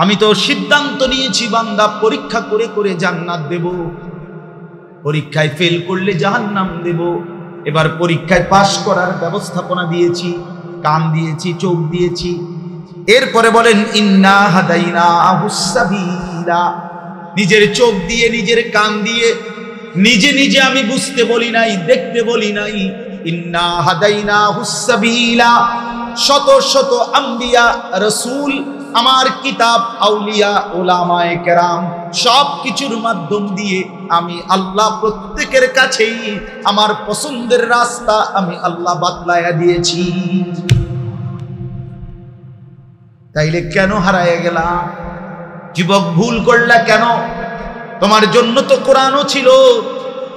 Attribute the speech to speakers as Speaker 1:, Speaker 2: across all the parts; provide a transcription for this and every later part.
Speaker 1: আমি তো সিদ্ধান্ত নিয়েছি বান্দা পরীক্ষা করে করে জান্নাত দেব, পরীক্ষায় ফেল করলে জাহান্নাম দেব। এবার পরীক্ষায় পাশ করার ব্যবস্থাপনা দিয়েছি, কান দিয়েছি, চোখ দিয়েছি। এরপরে বলেন ইন্না হাদাইনাহুস সাবিলা, নিজের চোখ দিয়ে নিজের কান দিয়ে নিজে নিজে আমি বুঝতে বলি নাই, দেখতে বলি নাই। ইন্না হাদাইনাহুস সাবিলা, শত শত আম্বিয়া রাসূল, আমার কিতাব, আউলিয়া, ওলামায়ে কেরাম, সব কিছুর মাধ্যম দিয়ে আমি আল্লাহ প্রত্যেকের কাছেই আমার পছন্দের রাস্তা আমি আল্লাহ বাতলায়া দিয়েছি। তাইলে কেন হারায় গেলা? যুবক ভুল করলা কেন? তোমার জন্য তো কোরআনও ছিল,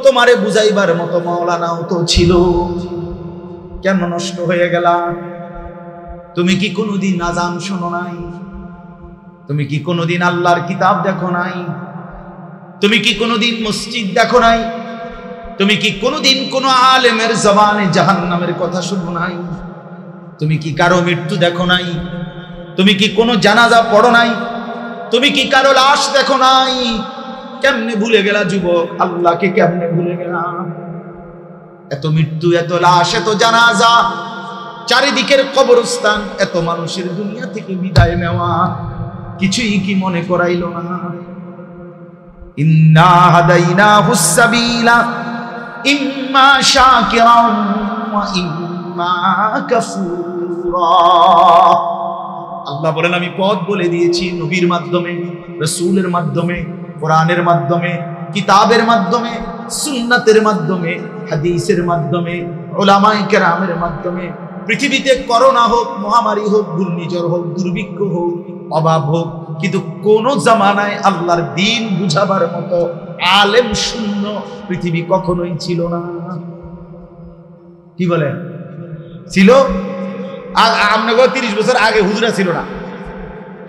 Speaker 1: তোমারে বুঝাইবার মতো মাওলানাও তো ছিল, কেন নষ্ট হয়ে গেলা? তুমি কি কোনোদিন আযান শোনো নাই? তুমি কি কোনোদিন আল্লাহর কিতাব দেখো নাই? তুমি কি কোনোদিন মসজিদ দেখো নাই? তুমি কি কোনোদিন কোনো আলেমের জবানে জাহান্নামের কথা শুনো নাই? তুমি কি কারো মৃত্যু দেখো নাই? তুমি কি কোনো জানাজা পড়ো নাই? তুমি কি কারো লাশ দেখো নাই? কেমনে ভুলে গেলা যুবক? আল্লাহকে কেমনে ভুলে গেলা? এত মৃত্যু, এত লাশ, এত জানাজা, চারিদিকের কবরস্থান, এত মানুষের দুনিয়া থেকে বিদায় নেওয়া, কিছুই কি মনে করাইল না? ইন্না হাদাইনাহুস সাবিলা ইম্মা শাকিরান ওয়া ইম্মা কাফুরা। আল্লাহ বলেন আমি পথ বলে দিয়েছি নবীর মাধ্যমে, রাসূলের মাধ্যমে, কোরআনের মাধ্যমে, কিতাবের মাধ্যমে, সুন্নাতের মাধ্যমে, হাদিসের মাধ্যমে, উলামায়ে কেরামের মাধ্যমে। পৃথিবীতে করোনা হোক, মহামারী হোক, ঘূর্ণিঝড় হোক, দুর্ভিক্ষ হোক, অভাব হোক, কিন্তু কোন জামানায় আল্লাহর দ্বীন বুঝাবার মতো আলেম শূন্য পৃথিবী কখনোই ছিল না। কি বলেন? ছিল? আপনাকে 30 বছর আগে হুজুরা ছিল না,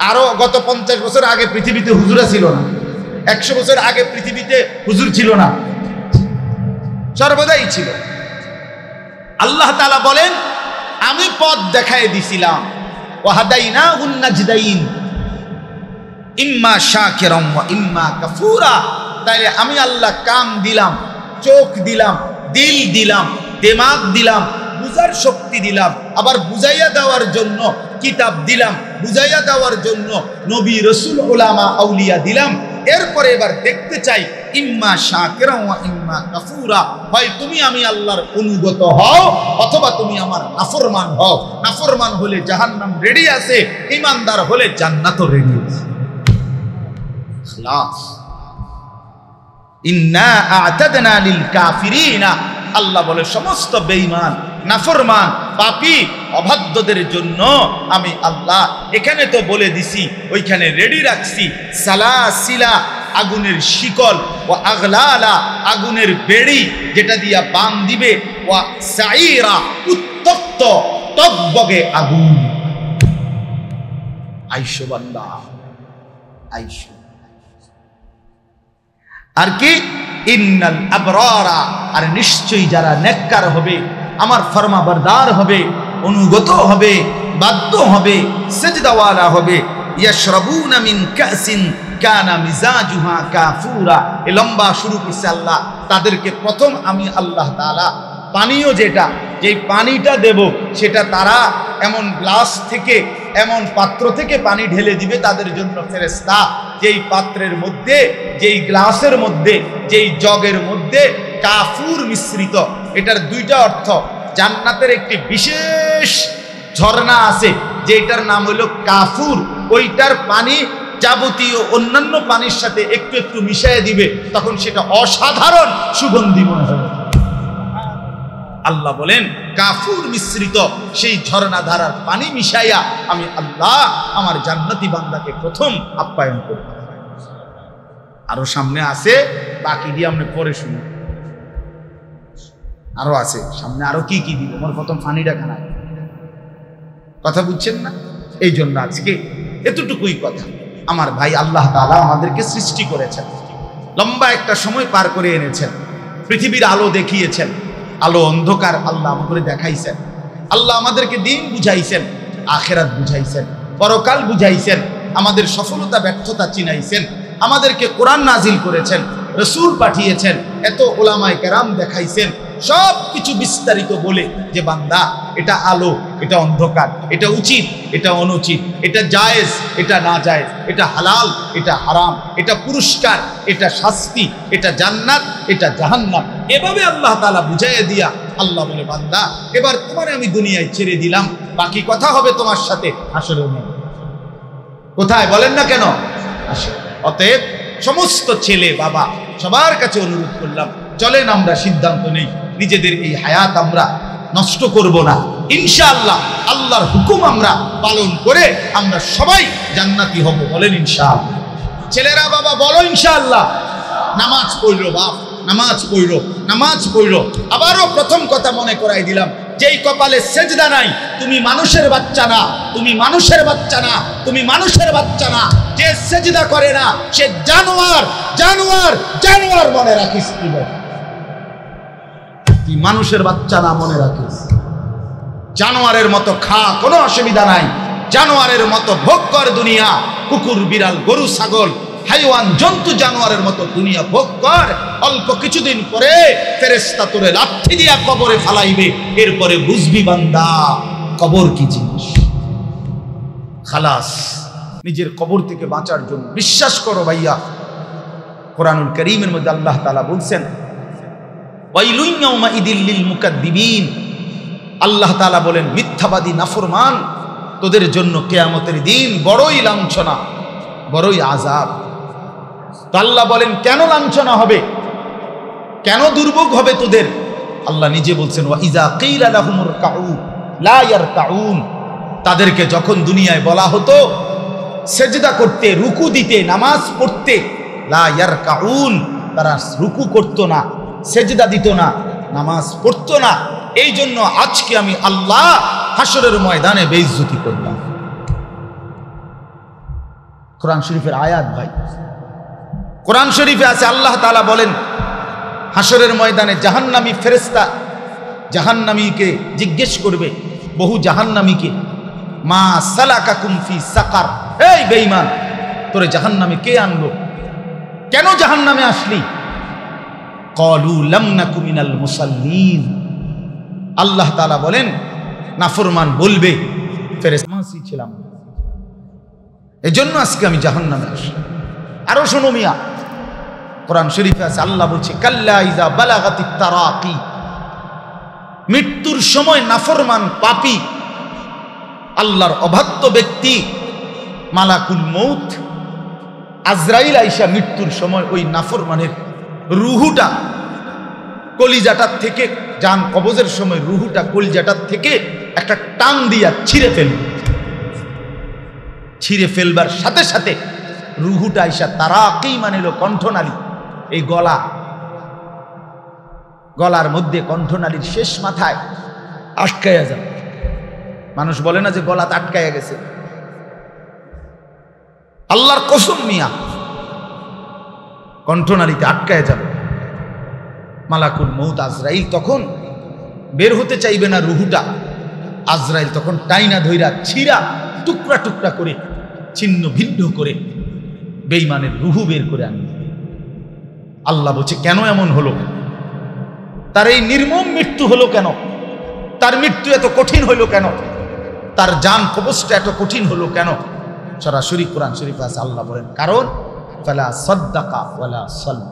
Speaker 1: আরো গত 50 বছর আগে পৃথিবীতে হুজুরা ছিল না, 100 বছর আগে পৃথিবীতে হুজুর ছিল না, সর্বদাই ছিল। আল্লাহ তাআলা বলেন আমি পথ দেখায় দিছিলাম, ওয়া হাদাইনাহুন নাজদাইন ইম্মা শাকিরান ওয়া ইম্মা কাফুরা। তাইলে আমি আল্লাহ কান দিলাম, চোখ দিলাম, দিল দিলাম, দিমাগ দিলাম, বুঝার শক্তি দিলাম, আবার বুঝাইয়া দেওয়ার জন্য কিতাব দিলাম, বুঝাইয়া দেওয়ার জন্য নবী, রাসূল, উলামা, আউলিয়া দিলাম। এরপরে এবার দেখতে চাই ইম্মা শাকিরান ওয়া ইম্মা কাফুরা, হয় তুমি আমি আল্লাহর অনুগত হও অথবা তুমি আমার নাফরমান হও। নাফরমান হলে জাহান্নাম রেডি আছে, ঈমানদার হলে জান্নাতও রেডি আছে। খালাস। ইন্না আ'তাদনা লিল কাফিরিনা, আল্লাহ বলে সমস্ত বেঈমান, নাফরমান, পাপী, অবাধ্যদের জন্য আমি আল্লাহ এখানে তো বলে দিছি, ওইখানে রেডি রাখছি সালাসিলা, আগুনের শিকল, ওয়া আগলালা, আগুনের বেড়ি যেটা দিয়া বান দিবে, ওয়া সাইরা, উত্তপ্ত টগবগে আগুন। আইসো বান্দা, আইসো। আর কি? ইন্নাল আবরারা, আর নিশ্চয়ই যারা নেককার হবে, আমার ফরমাবরদার হবে, অনুগত হবে, বাধ্য হবে, সিজদাওয়ালা হবে, ইয়াশরাবুনা মিন কাসিন কানা মিজাজুহা কাফুরা। এই লম্বা শুরু করছে আল্লাহ। তাদেরকে প্রথম আমি আল্লাহ তাআলা পানীয় যেই পানিটা দেব, সেটা তারা এমন গ্লাস থেকে, এমন পাত্র থেকে পানি ঢেলে দিবে তাদের জন্য ফেরেশতা, যেই পাত্রের মধ্যে, যেই গ্লাসের মধ্যে, যেই জগের মধ্যে কাফুর মিশ্রিত। এটার দুইটা অর্থ। জান্নাতের একটি বিশেষ ঝর্ণা আছে যেটার নাম হলো কাফুর, ওইটার পানি যাবতীয় অন্যান্য পানির সাথে একটু একটু মিশিয়ে দিবে, তখন সেটা অসাধারণ সুগন্ধি মনে হবে। আল্লাহ বলেন কাফুর মিশ্রিত সেই ঝর্ণা ধারার পানি মিশাইয়া আমি আল্লাহ আমার জান্নাতি বান্দাকে প্রথম আপ্যায়ন করব। আরো সামনে আছে, বাকি দিয়ে আমরা পরে শুনি। আরো আছে সামনে, আরো কি কি দিব, আমার প্রথম পানিটা খানায়। কথা বুঝছেন না? এই জন্য আজকে এতটুকুই কথা। আমার ভাই, আল্লাহ তাআলা আমাদেরকে সৃষ্টি করেছেন, লম্বা একটা সময় পার করে এনেছেন, পৃথিবীর আলো দেখিয়েছেন, আলো অন্ধকার আল্লাহ আমাদের দেখাইছেন, আল্লাহ আমাদেরকে দিন বুঝাইছেন, আখিরাত বুঝাইছেন, পরকাল বুঝাইছেন, আমাদের সফলতা ব্যর্থতা চিনাইছেন, আমাদেরকে কোরআন নাজিল করেছেন, রাসূল পাঠিয়েছেন, এত উলামায়ে কেরাম দেখাইছেন, সব কিছু বিস্তারিত বলে যে বান্দা এটা আলো, এটা অন্ধকার, এটা উচিত, এটা অনুচিত, এটা জায়েজ, এটা না জায়েজ, এটা হালাল, এটা হারাম, এটা পুরস্কার, এটা শাস্তি, এটা জান্নাত, এটা জাহান্নাম, এভাবে আল্লাহ তাআলা বুঝাইয়া দিয়া আল্লাহ বলে বান্দা এবার তোমারে আমি দুনিয়ায় ছেড়ে দিলাম, বাকি কথা হবে তোমার সাথে হাসরের ময়দানে। কোথায় বলেন না কেন? আসে। অতএব সমস্ত ছেলে বাবা সবার কাছে অনুরোধ করলাম, চলেন আমরা সিদ্ধান্ত নেই নিজেদের এই হায়াত আমরা নষ্ট করব না, ইনশাআল্লাহ আল্লাহর হুকুম আমরা পালন করে আমরা সবাই জান্নাতি হব। বলেন ইনশাআল্লাহ। ছেলেরা বাবা বলো ইনশাআল্লাহ। নামাজ পড়লো বাপ, নামাজ পড়লো, নামাজ পড়লো। আবারও প্রথম কথা মনে করাই দিলাম, যেই কপালে সেজদা নাই তুমি মানুষের বাচ্চা না, তুমি মানুষের বাচ্চা না, তুমি মানুষের বাচ্চা না। যে সেজদা করে না সে জানোয়ার, জানোয়ার, জানোয়ার। মনে রাখিস তুই মানুষের বাচ্চা না, মনে রাখিস। জানোয়ারের মতো খা, কোনো অসুবিধা নাই, জানোয়ারের মতো ভোগ কর দুনিয়া, কুকুর বিড়াল গরু ছাগল হাইওয়ান জন্তু জানোয়ারের মতো দুনিয়া ভোগ কর। অল্প কিছুদিন পরে ফেরেশতা তোরে লাঠি দিয়া কবরে ফালাইবে, এরপরে বুঝবি বান্দা কবর কি জিনিস। খালাস। নিজের কবর থেকে বাঁচার জন্য বিশ্বাস করো ভাইয়া, কোরআনুল কারীমের মধ্যে আল্লাহ তাআলা বলছেন ওয়াইলুন ইয়াউমাইদিল লিল মুকাদ্দিবিন। আল্লাহ তাআলা বলেন মিথ্যাবাদী নাফরমান তোদের জন্য কিয়ামতের দিন বড়ই লাঞ্ছনা, বড়ই আযাব। তো আল্লাহ বলেন কেন লাঞ্ছনা হবে, কেন দুর্ভোগ হবে তোদের? আল্লাহ নিজে বলছেন ওয়া ইযা কিলা লাহুমুর কাউ লা ইয়ারকাউন। তাদেরকে যখন দুনিয়ায় বলা হতো সেজদা করতে, রুকু দিতে, নামাজ পড়তে, লা ইয়ারকাউন, তারা রুকু করতো না, সেজদা দিত না, নামাজ পড়তো না। এই জন্য আজকে আমি আল্লাহ হাসরের ময়দানে বেইজ্জতি করলাম। কোরআন শরীফের আয়াত ভাই, কোরআন শরীফে আছে আল্লাহ তাআলা বলেন হাসরের ময়দানে জাহান্নামী ফেরেশতা জাহান্নামীকে জিজ্ঞেস করবে, বহু জাহান্নামীকে, মা সালাকাকুম ফি সাকার, এই বেঈমান তোরে জাহান্নামে কে আনলো, কেন জাহান্নামে আসলি? ক্বালু লাম নাকু মিনাল মুসাল্লিন। আল্লাহ তাআলা বলেন নাফরমান বলবে ফেরেশতা ছিলাম, এজন্য আজকে আমি জাহান্নামে আসলাম। আরো শোনো মিয়া, কোরআন শরীফে আছে আল্লাহ বলছে কাল্লা ইযা বালাগাতিত তারাকি। মৃত্যুর সময় নাফরমান পাপী আল্লাহর অবাধ্য ব্যক্তি মালাকুল মউত আজরাইল আইসা মৃত্যুর সময় ওই নাফরমানের রুহুটা কলিজাটার থেকে, জান কবজের সময় রুহুটা কলিজাটার থেকে একটা টান দিয়া ছিঁড়ে ফেলবে। ছিঁড়ে ফেলবার সাথে সাথে রুহুটা আইসা তারাকি মানে হলো কণ্ঠনালী, এই গলা, গলার মধ্যে কণ্ঠনালীর শেষ মাথায় আটকাইয়া যাবে। মানুষ বলে না যে গলাতে আটকাইয়া গেছে, আল্লাহর কসম মিয়া কণ্ঠনালীতে আটকাইয়া যাবে। মালাকুল মউত আজরাইল তখন বের হতে চাইবে না রুহুটা, আজরাইল তখন টাইনা ধইরা ছিঁড়া টুকরা টুকরা করে ছিন্ন ভিন্ন করে বেঈমানের রুহু বের করে আনবে। আল্লাহ বলছে কেন এমন হলো, তার এই নির্মম মৃত্যু হলো কেন, তার মৃত্যু এত কঠিন হলো কেন, তার জান কবজটা এত কঠিন হলো কেন? সরাসরি কোরআন শরীফে আছে আল্লাহ বলেন কারণ ফালা সাদ্দাকা ওয়ালা সাল্লা,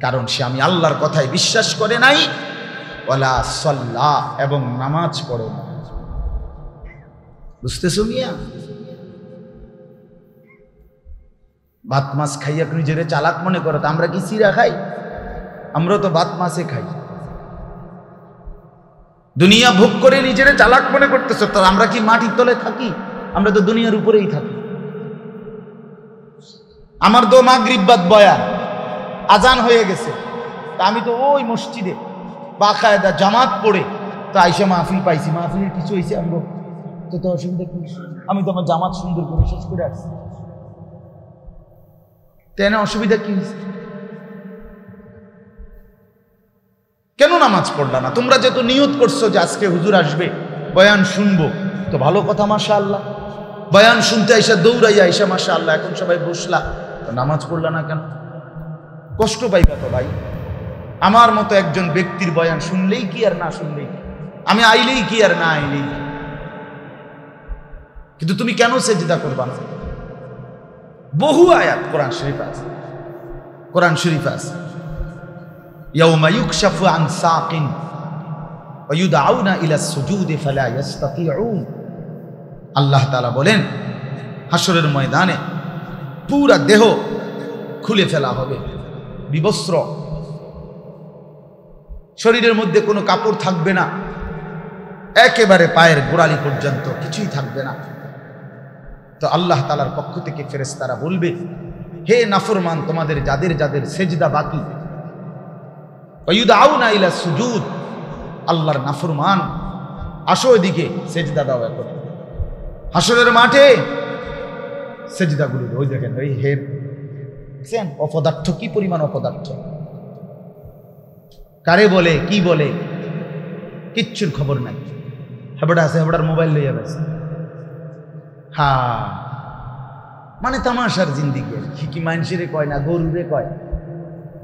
Speaker 1: কারণ সে আমি আল্লাহর কথায় বিশ্বাস করে নাই, ওয়ালা সাল্লা এবং নামাজ পড়ে না। বুঝতেছো মিয়া? ভাত মাছ খাইয়া নিজেরে চালাক মনে করো, তো আমরা কি চিরা খাই? আমরা তো ভাত মাছে খাই। দুনিয়া ভোগ করে নিজেরে চালাক মনে করতেছো, তো আমরা কি মাটির তলে থাকি? আমরা তো দুনিয়ার উপরেই থাকি। আমার তো মাগরিব বাদ বয়ান, আজান হয়ে গেছে, তা আমি তো ওই মসজিদে বাকায়দা জামাত পড়ে তো আইসা মাহফিল পাইছি, মাহফিলের কিছু হয়েছে আমগো তো অসুবিধা কি? আমি তো আমার জামাত সুন্দর করে শেষ করে আসছি, তাই না? অসুবিধা কি হয়েছে? কেন নামাজ পড়লা না? তোমরা যেহেতু নিয়ত করছো যে আজকে হুজুর আসবে, বয়ান শুনবো, তো ভালো কথা, মাশাআল্লাহ। বয়ান শুনতে আইসা দৌড়াইয়া আইসা মাশাআল্লাহ এখন সবাই বসলা, তো নামাজ পড়লা না কেন? কষ্ট পাইবা তো ভাই। আমার মতো একজন ব্যক্তির বয়ান শুনলেই কি আর না শুনলেই কি, আমি আইলেই কি আর না আইলেই কি, কিন্তু তুমি কেন সেজদা করবা না? বহু আয়াত কোরআন শরীফ আছে, কোরআন শরীফ আছে ইয়াউমা ইউকশাফু আন সাকিন ওয়া ইউদআউনা ইলা সুজুদি ফালা ইস্তাতিউন। আল্লাহ তাআলা বলেন হাসরের ময়দানে পুরা দেহ খুলে ফেলা হবে, বিবস্ত্র, শরীরের মধ্যে কোনো কাপড় থাকবে না, একেবারে পায়ের গোড়ালি পর্যন্ত কিছুই থাকবে না। তো আল্লাহ তাআলার পক্ষ থেকে ফেরেশতারা বলবে, হে নাফরমান, তোমাদের যাদের যাদের সেজদা বাকি, ওয়ায়ুদআউনা ইলা সুজুদ, আল্লাহর নাফরমান আসো এদিকে সেজদা দাও। এখন হাসরের মাঠে সেজদাগুলো ওই দেখেন, ওই হেড দেখছেন অপদার্থ, কি পরিমাণ অপদার্থ, কারে বলে কি বলে কিচ্ছুর খবর নাই। হেবড়া আছে, হেবড়ার মোবাইল লইয়া গেছে। হ্যাঁ, মানে তামাশার জিন্দিগি। কি মানুষেরে কয় না, গরুরে কয়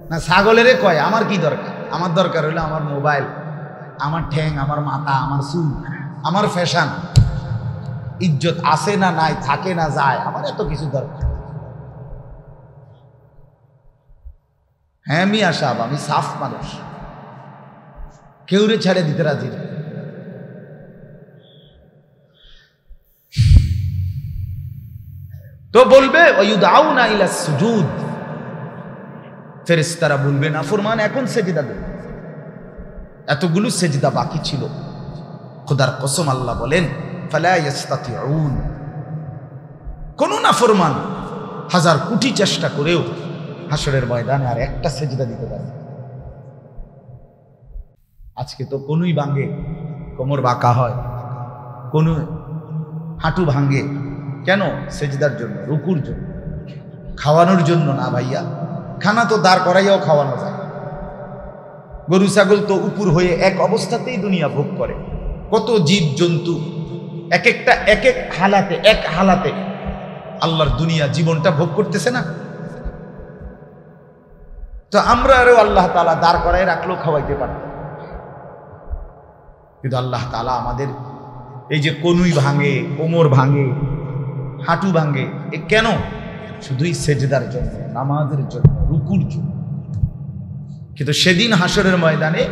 Speaker 1: না, ছাগলেরে কয়। আমার কি দরকার? আমার দরকার হলো আমার মোবাইল, আমার ঠ্যাং, আমার মাথা, আমার চুল, আমার ফ্যাশন, ইজ্জত আছে না নাই, থাকে না যায়, আমার এত কিছু দরকার। হ্যাঁ মিয়া সাহেব, আমি সাফ মানুষ, কেউরে ছেড়ে দিতে রাজি না। তো বলবে ওয়ায়ুদআউনা ইলা সুজুদ, ফেরেশতারা বলবে নাফরমান এখন সেজদা দে। এতগুলো সেজদা বাকি ছিল, খোদার কসম আল্লাহ বলেন ফালা ইস্তাতিউন, কোন নাফরমান হাজার কোটি চেষ্টা করেও হাসরের ময়দানে আর একটা সেজদা দিতে পারে। আজকে তো কোনই ভাঙে, কোমর বাঁকা হয়, কোন হাঁটু ভাঙে, কেন? সেজদার জন্য, রুকুর জন্য, খাওয়ানোর জন্য না ভাইয়া। খানা তো দাঁড় করাইয়াও খাওয়ানো যায়। গরু ছাগল তো উপর হয়ে এক অবস্থাতেই দুনিয়া ভোগ করে। কত জীব জন্তু এক একটা এক এক হালাতে, এক হালাতে আল্লাহর দুনিয়া জীবনটা ভোগ করতেছে না? তো আমরা আরো আল্লাহ তাআলা দাঁড় করায় রাখলেও খাওয়াইতে পারত, কিন্তু আল্লাহ তাআলা আমাদের এই যে কনুই ভাঙে, কোমর ভাঙে, হাঁটু ভাঙে, এ কেন? শুধুই সেজদার জন্য, নামাজের জন্য, রুকুর জন্য। কিন্তু সেদিন হাসরের ময়দানে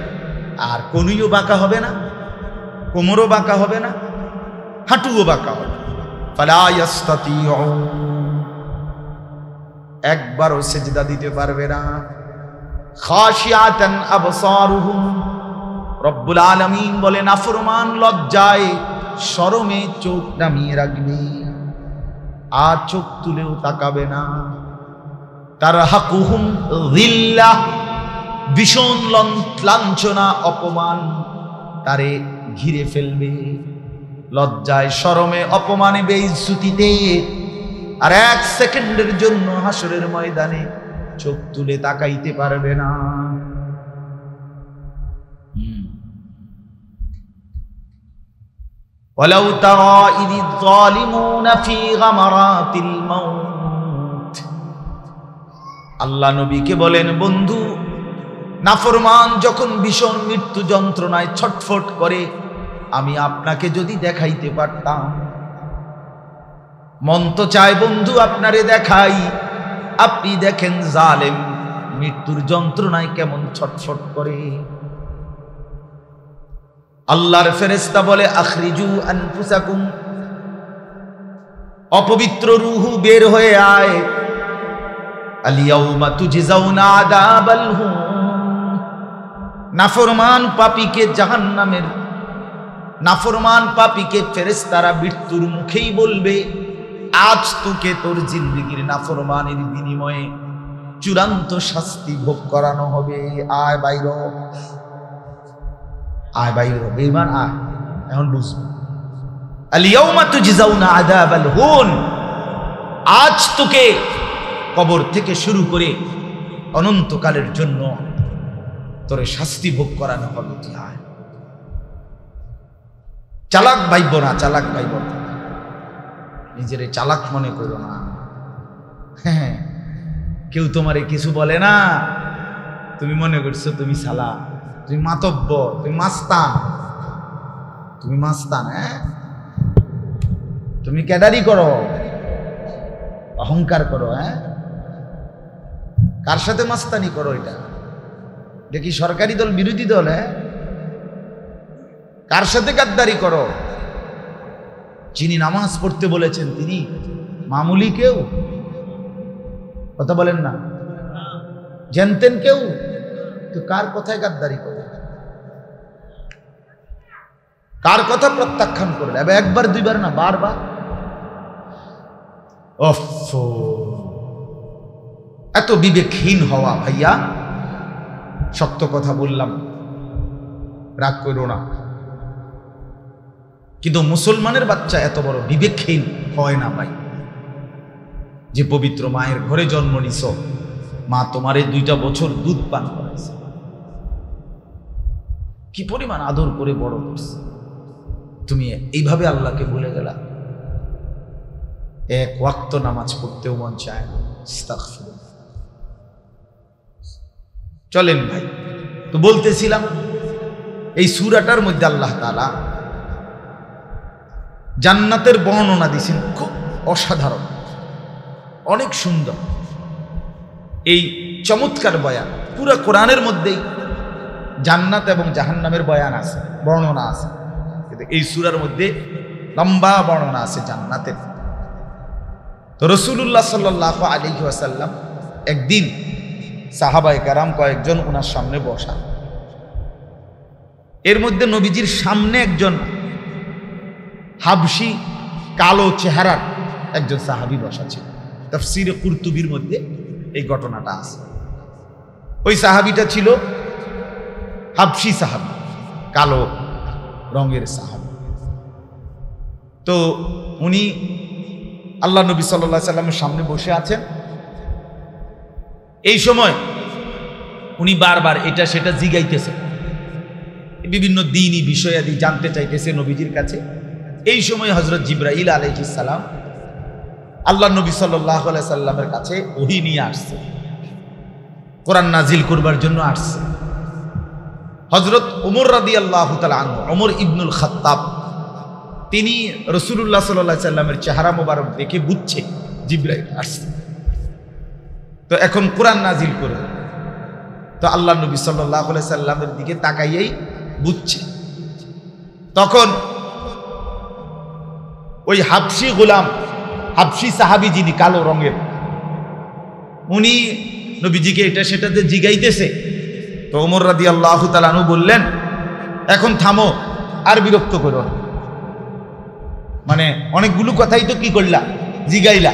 Speaker 1: আর কনুইও বাঁকা হবে না, কোমরও বাঁকা হবে না, হাঁটুও বাঁকা হবে। ফালা ইস্তাতিউন, একবারও সেজদা দিতে পারবে না। খাশিয়াতান আবসারুহুম, রব্বুল আলামিন বলেন নাফরমান লজ্জায় শরমে চোখ নামিয়ে রাখবে, আর চোখ তুলেও তাকাবে না। তারহাকুহুম যিল্লাহ, ভীষণ লাঞ্ছনা, অপমান তারে ঘিরে ফেলবে। লজ্জায়, শরমে, অপমানে, বেইজ্জতিতে আর এক সেকেন্ডের জন্য হাসরের ময়দানে চোখ তুলে তাকাইতে পারবে না। ওয়ালাউ তারা ইযিয যালিমুনা ফি গামারাতিল মাউত, আল্লাহ নবীকে বলেন বন্ধু, নাফরমান যখন ভীষণ মৃত্যু যন্ত্রণায় ছটফট করে, আমি আপনাকে যদি দেখাইতে পারতাম। মন তো চায় বন্ধু আপনারে দেখাই, আপনি দেখেন জালেম মৃত্যুর যন্ত্রণায় কেমন ছটফট করে। আল্লাহর ফেরেশতা বলে আখরিজু আনফুসাকুম, অপবিত্র রূহু বের হয়ে আয়। আলিয়াউমা তুজজাউনা আযাবাল হুম, নাফরমান পাপীকে জাহান্নামের, নাফরমান পাপীকে ফেরেশতারা মৃত্যুর মুখেই বলবে আজ তোকে তোর জিন্দেগির নাফরমানের বিনিময়ে চূড়ান্ত শাস্তি ভোগ করানো হবে। আয় বাইর, আয় বাইর, বেঈমান আয়, এখন বুঝবো। আলিয়াউমা তুজজাউনা আযাবাল হুন, আজ তোকে কবর থেকে শুরু করে অনন্তকালের জন্য তোরে শাস্তি ভোগ করানো হবে। আয়, চালাক ভাইব না, চালাক ভাইব না, নিজেরে চালাক মনে করো না। হ্যাঁ, কেউ তোমারে কিছু বলে না, তুমি মনে করছো তুমি সালা, তুমি মাতব্বর, তুমি মাস্তান, তুমি মাস্তান। হ্যাঁ, তুমি ক্যাডারি করো, অহংকার করো। হ্যাঁ, কার সাথে মাস্তানি করো? এটা কি সরকারি দল, বিরোধী দল? হ্যাঁ, কার সাথে গাদ্দারি করো? যিনি নামাজ পড়তে বলেছেন তিনি মামুলি কেউ? কথা বলেন না, জানতেন কেউ? তো কার কথায় গাদ্দারি করে, কার কথা প্রত্যাখ্যান করলে? একবার দুইবার না, বারবার। এত বিবেকহীন হওয়া ভাইয়া, সত্য কথা বললাম, রাগ করো না। কিন্তু মুসলমানের বাচ্চা এত বড় বিবেকহীন হয় না ভাই। যে পবিত্র মায়ের ঘরে জন্ম নিছ, মা তোমারে 2টা বছর দুধ পান করাইছে, কি পরিমাণ আদর করে বড় করছে, তুমি এইভাবে আল্লাহকে ভুলে গেলা। এক ওয়াক্ত নামাজ পড়তেও মন চায় না। চলেন ভাই, তো বলতেছিলাম এই সূরাটার মধ্যে আল্লাহ তাআলা জান্নাতের বর্ণনা দিয়েছেন, খুব অসাধারণ, অনেক সুন্দর। এই চমৎকার বয়ান পুরো কোরআনের মধ্যেই জান্নাত এবং জাহান্নামের বয়ান আছে, বর্ণনা আছে। কিন্তু এই সূরার মধ্যে লম্বা বর্ণনা আছে জান্নাতের। তো রাসূলুল্লাহ সাল্লাল্লাহু আলাইহি ওয়াসাল্লাম একদিন সাহাবায়ে কেরাম কয়েকজন ওনার সামনে বসা, এর মধ্যে নবীজির সামনে একজন হাবশি কালো চেহারার একজন সাহাবী বসা ছিল। তাফসীরে কুরতুবীর মধ্যে এই ঘটনাটা আছে। ওই সাহাবীটা ছিল হাবশি সাহাবী, কালো রঙের সাহাবী। তো উনি আল্লাহ নবী সাল্লাল্লাহু আলাইহি সাল্লামের সামনে বসে আছেন। এই সময় উনি বারবার এটা সেটা জিগাইতেছে, বিভিন্ন দ্বীনি বিষয়াদি জানতে চাইতেছে নবীজির কাছে। এই সময় হযরত জিবরাইল আলাইহিস সালাম আল্লাহ নবী সাল্লাল্লাহু আলাইহি সাল্লামের কাছে ওহী নিয়ে আসছে, কোরআন নাজিল করবার জন্য আসছে। হযরত ওমর রাদিয়াল্লাহু তাআলা আনহু, ওমর ইবনুল খাত্তাব, তিনি রাসূলুল্লাহ সাল্লাল্লাহু আলাইহি সাল্লামের চেহারা মোবারক দেখে বুঝছে জিবরাইল আসছে, তো এখন কোরআন নাজিল করবে। তো আল্লাহ নবী সাল্লাল্লাহু আলাইহি সাল্লামের দিকে তাকাইয়েই বুঝছে। তখন ওই হাবশি গোলাম, হাবশি সাহাবী যিনি কালো রঙের, উনি নবীজিকে এটা সেটাতে জিগাইতেছে। তো ওমর রাদিয়াল্লাহু তাআলা আনহু বললেন, এখন থামো, আর বিরক্ত করো না। মানে অনেকগুলো কথাই তো কি করলা, জিগাইলা,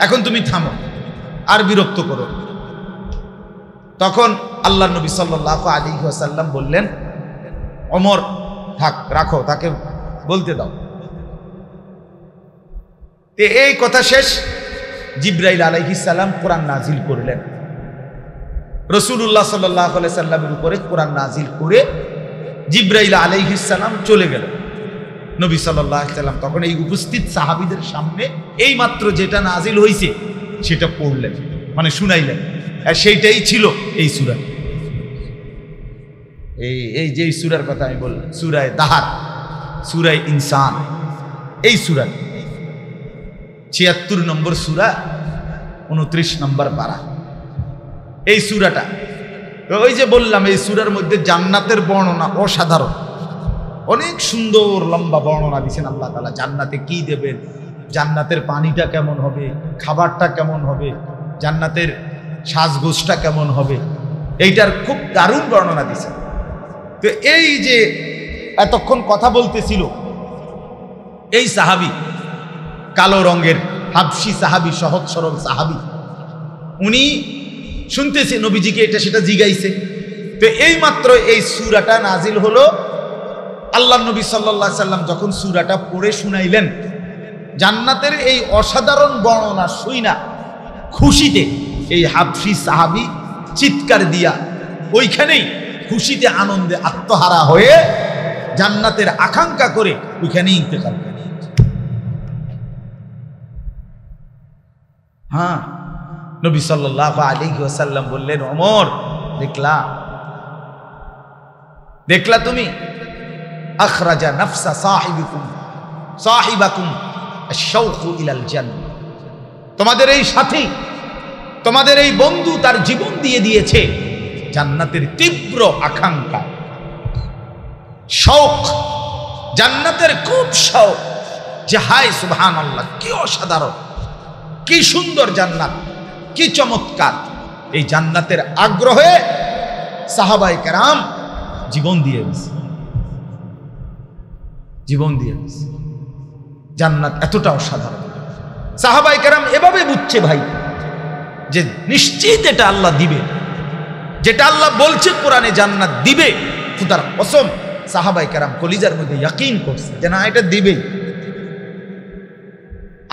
Speaker 1: এখন তুমি থামো, আর বিরক্ত করো। তখন আল্লাহ নবী সাল্লাল্লাহু আলাইহি ওয়াসাল্লাম বললেন, ওমর থাক, রাখো, তাকে বলতে দাও। এই কথা শেষ, জিবরাইল আলাইহিস সালাম কোরআন নাজিল করলেন। রাসূলুল্লাহ সাল্লাল্লাহু আলাইহি সাল্লামের উপরে কোরআন নাজিল করে জিবরাইল আলাইহিস সালাম চলে গেলেন। নবী সাল্লাল্লাহু আলাইহি সাল্লাম তখন এই উপস্থিত সাহাবীদের সামনে এই মাত্র যেটা নাজিল হয়েছে সেটা পড়লেন, মানে শুনাইলেন। আর সেইটাই ছিল এই সূরা। এই যে সূরার কথা আমি বললাম, সূরা দাহার, সূরা ইনসান, এই সূরা ৭৬ নম্বর সূরা, ২৯ নম্বর পারা, এই সূরাটা। তো ওই যে বললাম, এই সূরার মধ্যে জান্নাতের বর্ণনা অসাধারণ, অনেক সুন্দর লম্বা বর্ণনা দিয়েছেন আল্লাহ তাআলা। জান্নাতে কি দেবেন, জান্নাতের পানিটা কেমন হবে, খাবারটা কেমন হবে, জান্নাতের সাজগোজটা কেমন হবে, এইটার খুব দারুণ বর্ণনা দিয়েছেন। তো এই যে এতক্ষণ কথা বলতেছিল এই সাহাবী, কালো রঙের হাবশি সাহাবী, সহজ সরল সাহাবী, উনি শুনতেছে নবীজিকে এটা সেটা জিগাইছে। তো এই মাত্র এই সূরাটা নাজিল হলো। আল্লাহ নবী সাল্লাল্লাহু আলাইহি সাল্লাম যখন সূরাটা পড়ে শুনাইলেন, জান্নাতের এই অসাধারণ বর্ণনা শুইনা খুশিতে এই হাবশি সাহাবী চিৎকার দিয়া ওইখানেই খুশিতে আনন্দে আত্মহারা হয়ে জান্নাতের আকাঙ্ক্ষা করে ওইখানেই ইন্তেকাল করে। হ্যাঁ, নবী সাল্লাল্লাহু আলাইহি ওয়াসাল্লাম বললেন, ওমর দেখলা তুমি আখরাজা নাফসা সাহিবাকুম আশ-শাওকু ইলাল জান্নাহ, তোমাদের এই সাথী, তোমাদের এই বন্ধু তার জীবন দিয়ে দিয়েছে জান্নাতের তীব্র আকাঙ্ক্ষা, শৌক, জান্নাতের খুব শৌক। যে হায় সুবহানাল্লাহ, কি অসাধারণ, কি সুন্দর জান্নাত, কি চমৎকার। এই জান্নাতের আগ্রহে সাহাবায়ে কেরাম জীবন দিয়ে দিয়েছে, জীবন দিয়ে দিয়েছে। জান্নাত এতটা অসাধারণ। সাহাবায়ে কেরাম এভাবে বুঝছে ভাই যে নিশ্চিত এটা আল্লাহ দিবে, যেটা আল্লাহ বলছে কোরআনে জান্নাত দিবে, খোদার কসম সাহাবায়ে কেরাম কলিজার মধ্যে ইয়াকিন করছে যে না, এটা দিবেই।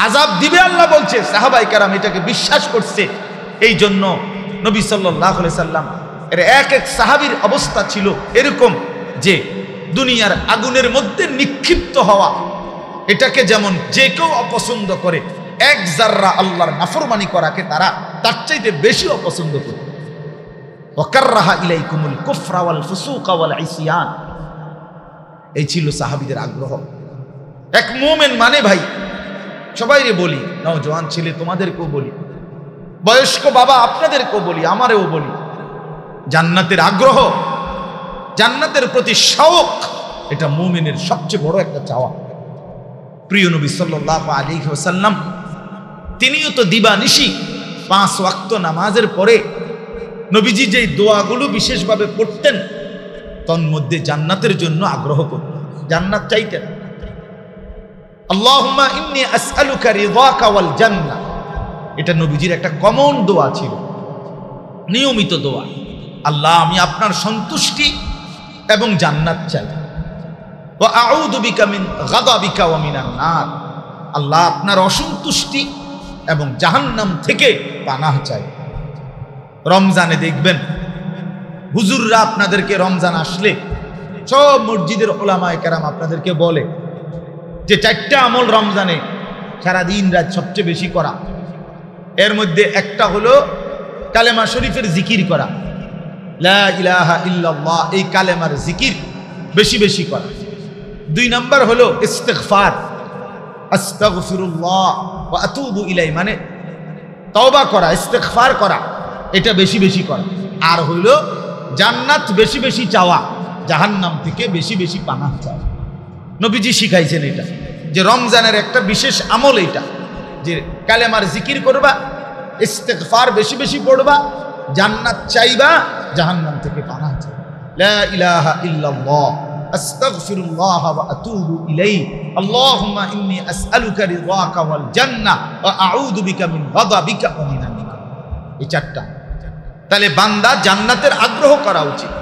Speaker 1: আযাব দিবে আল্লাহ বলছে, সাহাবায়ে কেরাম এটাকে বিশ্বাস করছে। এই জন্য নবী সাল্লাল্লাহু আলাইহি সাল্লাম এর এক এক সাহাবীর অবস্থা ছিল এরকম যে দুনিয়ার আগুনের মধ্যে নিক্ষিপ্ত হওয়া, এটাকে যেমন যে কেউ অপছন্দ করে, এক জাররা আল্লাহর নাফরমানি করাকে তারা তার চাইতে বেশি অপছন্দ করে। ওয়াকাররাহা ইলাইকুমুল কুফরা ওয়াল ফুসুকা ওয়াল ইসয়ান, এই ছিল সাহাবীদের আগ্রহ। এক মুমিন মানে ভাই, সবাইরে বলি, নওজোয়ান ছেলে তোমাদেরকেও বলি, বয়স্ক বাবা আপনাদেরকেও বলি, আমারেও বলি, জান্নাতের আগ্রহ, জান্নাতের প্রতি শৌক, এটা মুমিনের সবচেয়ে বড় একটা চাওয়া। প্রিয় নবী সাল্লাল্লাহু আলাইহি ওয়াসাল্লাম তিনিও তো দিবানিশি 5 ওয়াক্ত নামাজের পরে নবীজি যেই দোয়াগুলো বিশেষভাবে পড়তেন, তন্মধ্যে জান্নাতের জন্য আগ্রহ করতেন, জান্নাত চাইতেন। আল্লাহুম্মা ইন্নী আসআলুকা রিদাকা ওয়াল জান্নাহ, এটা নবীজির একটা কমন দোয়া ছিল, নিয়মিত দোয়া। আল্লাহ, আমি আপনার সন্তুষ্টি এবং জান্নাত চাই। ওয়া আউযু বিকা মিন গাদাবিকা ওয়া মিনান নার, আল্লাহ আপনার অসন্তুষ্টি এবং জাহান্নাম থেকে পানাহ চাই। রমজানে দেখবেন হুজুররা আপনাদেরকে রমজান আসলে সব মসজিদের ওলামায়ে কেরাম আপনাদেরকে বলে যে 4টা আমল রমজানে সারাদিন রাত সবচেয়ে বেশি করা। এর মধ্যে একটা হলো কালেমা শরীফের জিকির করা, লা ইলাহা ইল্লাল্লাহ, এই কালেমার জিকির বেশি বেশি করা। 2 নাম্বার হলো ইস্তিগফার, আস্তাগফিরুল্লাহ ওয়া আতুবু ইলাইহি, মানে তওবা করা, ইস্তিগফার করা, এটা বেশি বেশি করা। আর হলো জান্নাত বেশি বেশি চাওয়া, জাহান্নাম থেকে বেশি বেশি পানাহ চাওয়া। নবীজি শিখাইছেন এটা, যে রমজানের একটা বিশেষ আমল এটা, যে কালেমার জিকির করবা, ইস্তিগফার বেশি বেশি পড়বা, জান্নাত চাইবা, জাহান্নাম থেকে পানাহ চাইবা। লা ইলাহা ইল্লাল্লাহ আস্তাগফিরুল্লাহ ওয়া আতুবু ইলাইহি, আল্লাহুম্মা ইন্নী আসআলুকা রিদাকা ওয়াল জান্নাহ ওয়া আউযু বিকা মিন গাদাবিকা ওয়া মিনান নার। এই 4টা। তাহলে বান্দা জান্নাতের আগ্রহ করা উচিত।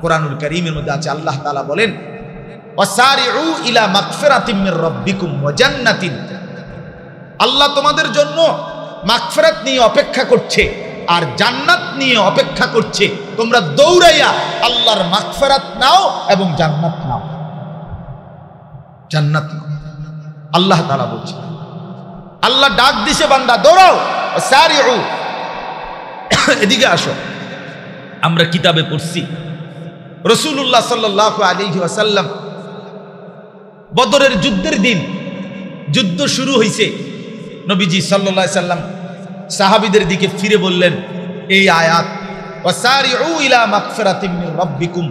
Speaker 1: কোরআনুল কারীমের মধ্যে আছে, আল্লাহ তাআলা বলেন, ওয়াসারিউ ইলা মাগফিরাতিম মির রাব্বিকুম ওয়া জান্নাতিন, আল্লাহ তোমাদের জন্য মাগফিরাত নিয়ে অপেক্ষা করছে আর জান্নাত নিয়ে অপেক্ষা করছে। তোমরা দৌড়াইয়া আল্লাহর মাগফিরাত নাও এবং জান্নাত নাও, জান্নাত নাও। আল্লাহ তাআলা বলছে, আল্লাহ ডাক দিছে, বান্দা দৌড়াও, ওয়াসারিউ, এদিকে আসো। আমরা কিতাবে পড়ছি রাসূলুল্লাহ সাল্লাল্লাহু আলাইহি ওয়াসাল্লাম বদরের যুদ্ধের দিন, যুদ্ধ শুরু হয়েছে, নবীজি সাল্লাল্লাহু আলাইহি সাল্লাম সাহাবীদের দিকে ফিরে বললেন এই আয়াত, ওয়াসারিউ ইলা মাগফিরাতিম মির রাব্বিকুম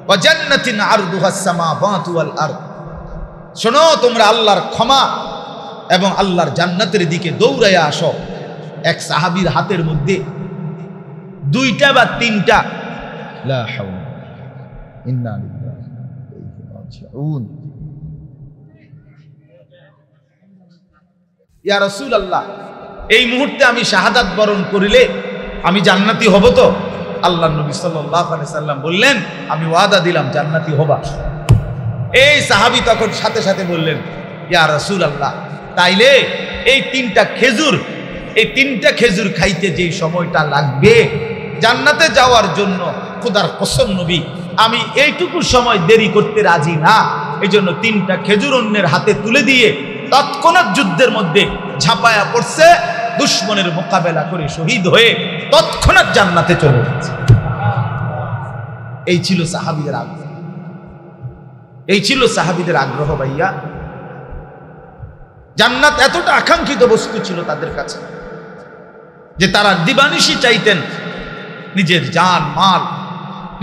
Speaker 1: ওয়া জান্নাতিন আরদুহাস সামাওয়াতু ওয়াল আরদ, শোনো তোমরা আল্লাহর ক্ষমা এবং আল্লাহর জান্নাতের দিকে দৌড়াইয়া আসো। এক সাহাবীর হাতের মধ্যে 2টা বা 3টা লা হাওলা ইন্না লিল্লাহি ওয়া ইন্না ইলাইহি রাজিউন। ইয়া রাসূলুল্লাহ, এই মুহূর্তে আমি শাহাদাত বরণ করিলে আমি জান্নাতি হব তো? আল্লাহর নবী সাল্লাল্লাহু আলাইহি সাল্লাম বললেন, আমি ওয়াদা দিলাম জান্নাতি হবা। এই সাহাবী তখন সাথে সাথে বললেন, ইয়া রাসূলুল্লাহ, তাইলে এই 3টা খেজুর, এই 3টা খেজুর খাইতে যেই সময়টা লাগবে জান্নাতে যাওয়ার জন্য, খোদার কসম নবী, আমি এইটুকু সময় দেরি করতে রাজি না। এই জন্য 3টা খেজুর অন্যের হাতে তুলে দিয়ে তৎক্ষণাৎ যুদ্ধের মধ্যে ঝাঁপায়া পড়ছে দুশমনের মোকাবেলা করে শহীদ হয়ে তৎক্ষণাৎ জান্নাতে চলে গেছে। এই ছিল সাহাবীদের আগ্রহ, এই ছিল সাহাবীদের আগ্রহ। ভাইয়া, জান্নাত এতটা আকাঙ্ক্ষিত বস্তু ছিল তাদের কাছে যে তারা দিবানিশি চাইতেন নিজের জান মাল,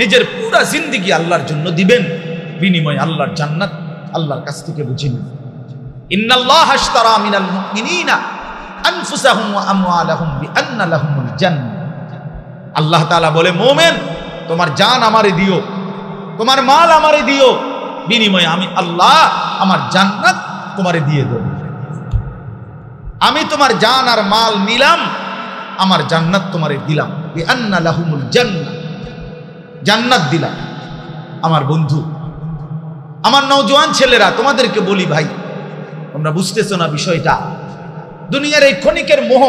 Speaker 1: নিজের পুরা জিন্দেগি আল্লাহর জন্য দিবেন, বিনিময়ে আল্লাহর জান্নাত আল্লাহর কাছ থেকে বুঝে নেবেন। ইন্নাল্লাহা আশতারা মিনাল মুমিনিনা আনফুসাহুম ওয়া আমওয়ালাহুম বিআন্না লাহুমুল জান্নাহ। আল্লাহ তাআলা বলে, মুমিন তোমার জান আমারে দিও, তোমার মাল আমারে দিও, বিনিময়ে আমি আল্লাহ আমার জান্নাত তোমারে দিয়ে দেব। আমি তোমার জান আর মাল নিলাম, আমার জান্নাত তোমারে দিলাম, বিআন্না লাহুমুল জান্নাহ, জান্নাত দিলাম। আমার বন্ধু, আমার নওজোয়ান ছেলেরা, তোমাদেরকে বলি ভাই, তোমরা বুঝতেছো না বিষয়টা। দুনিয়ার এই ক্ষণিকের মোহ,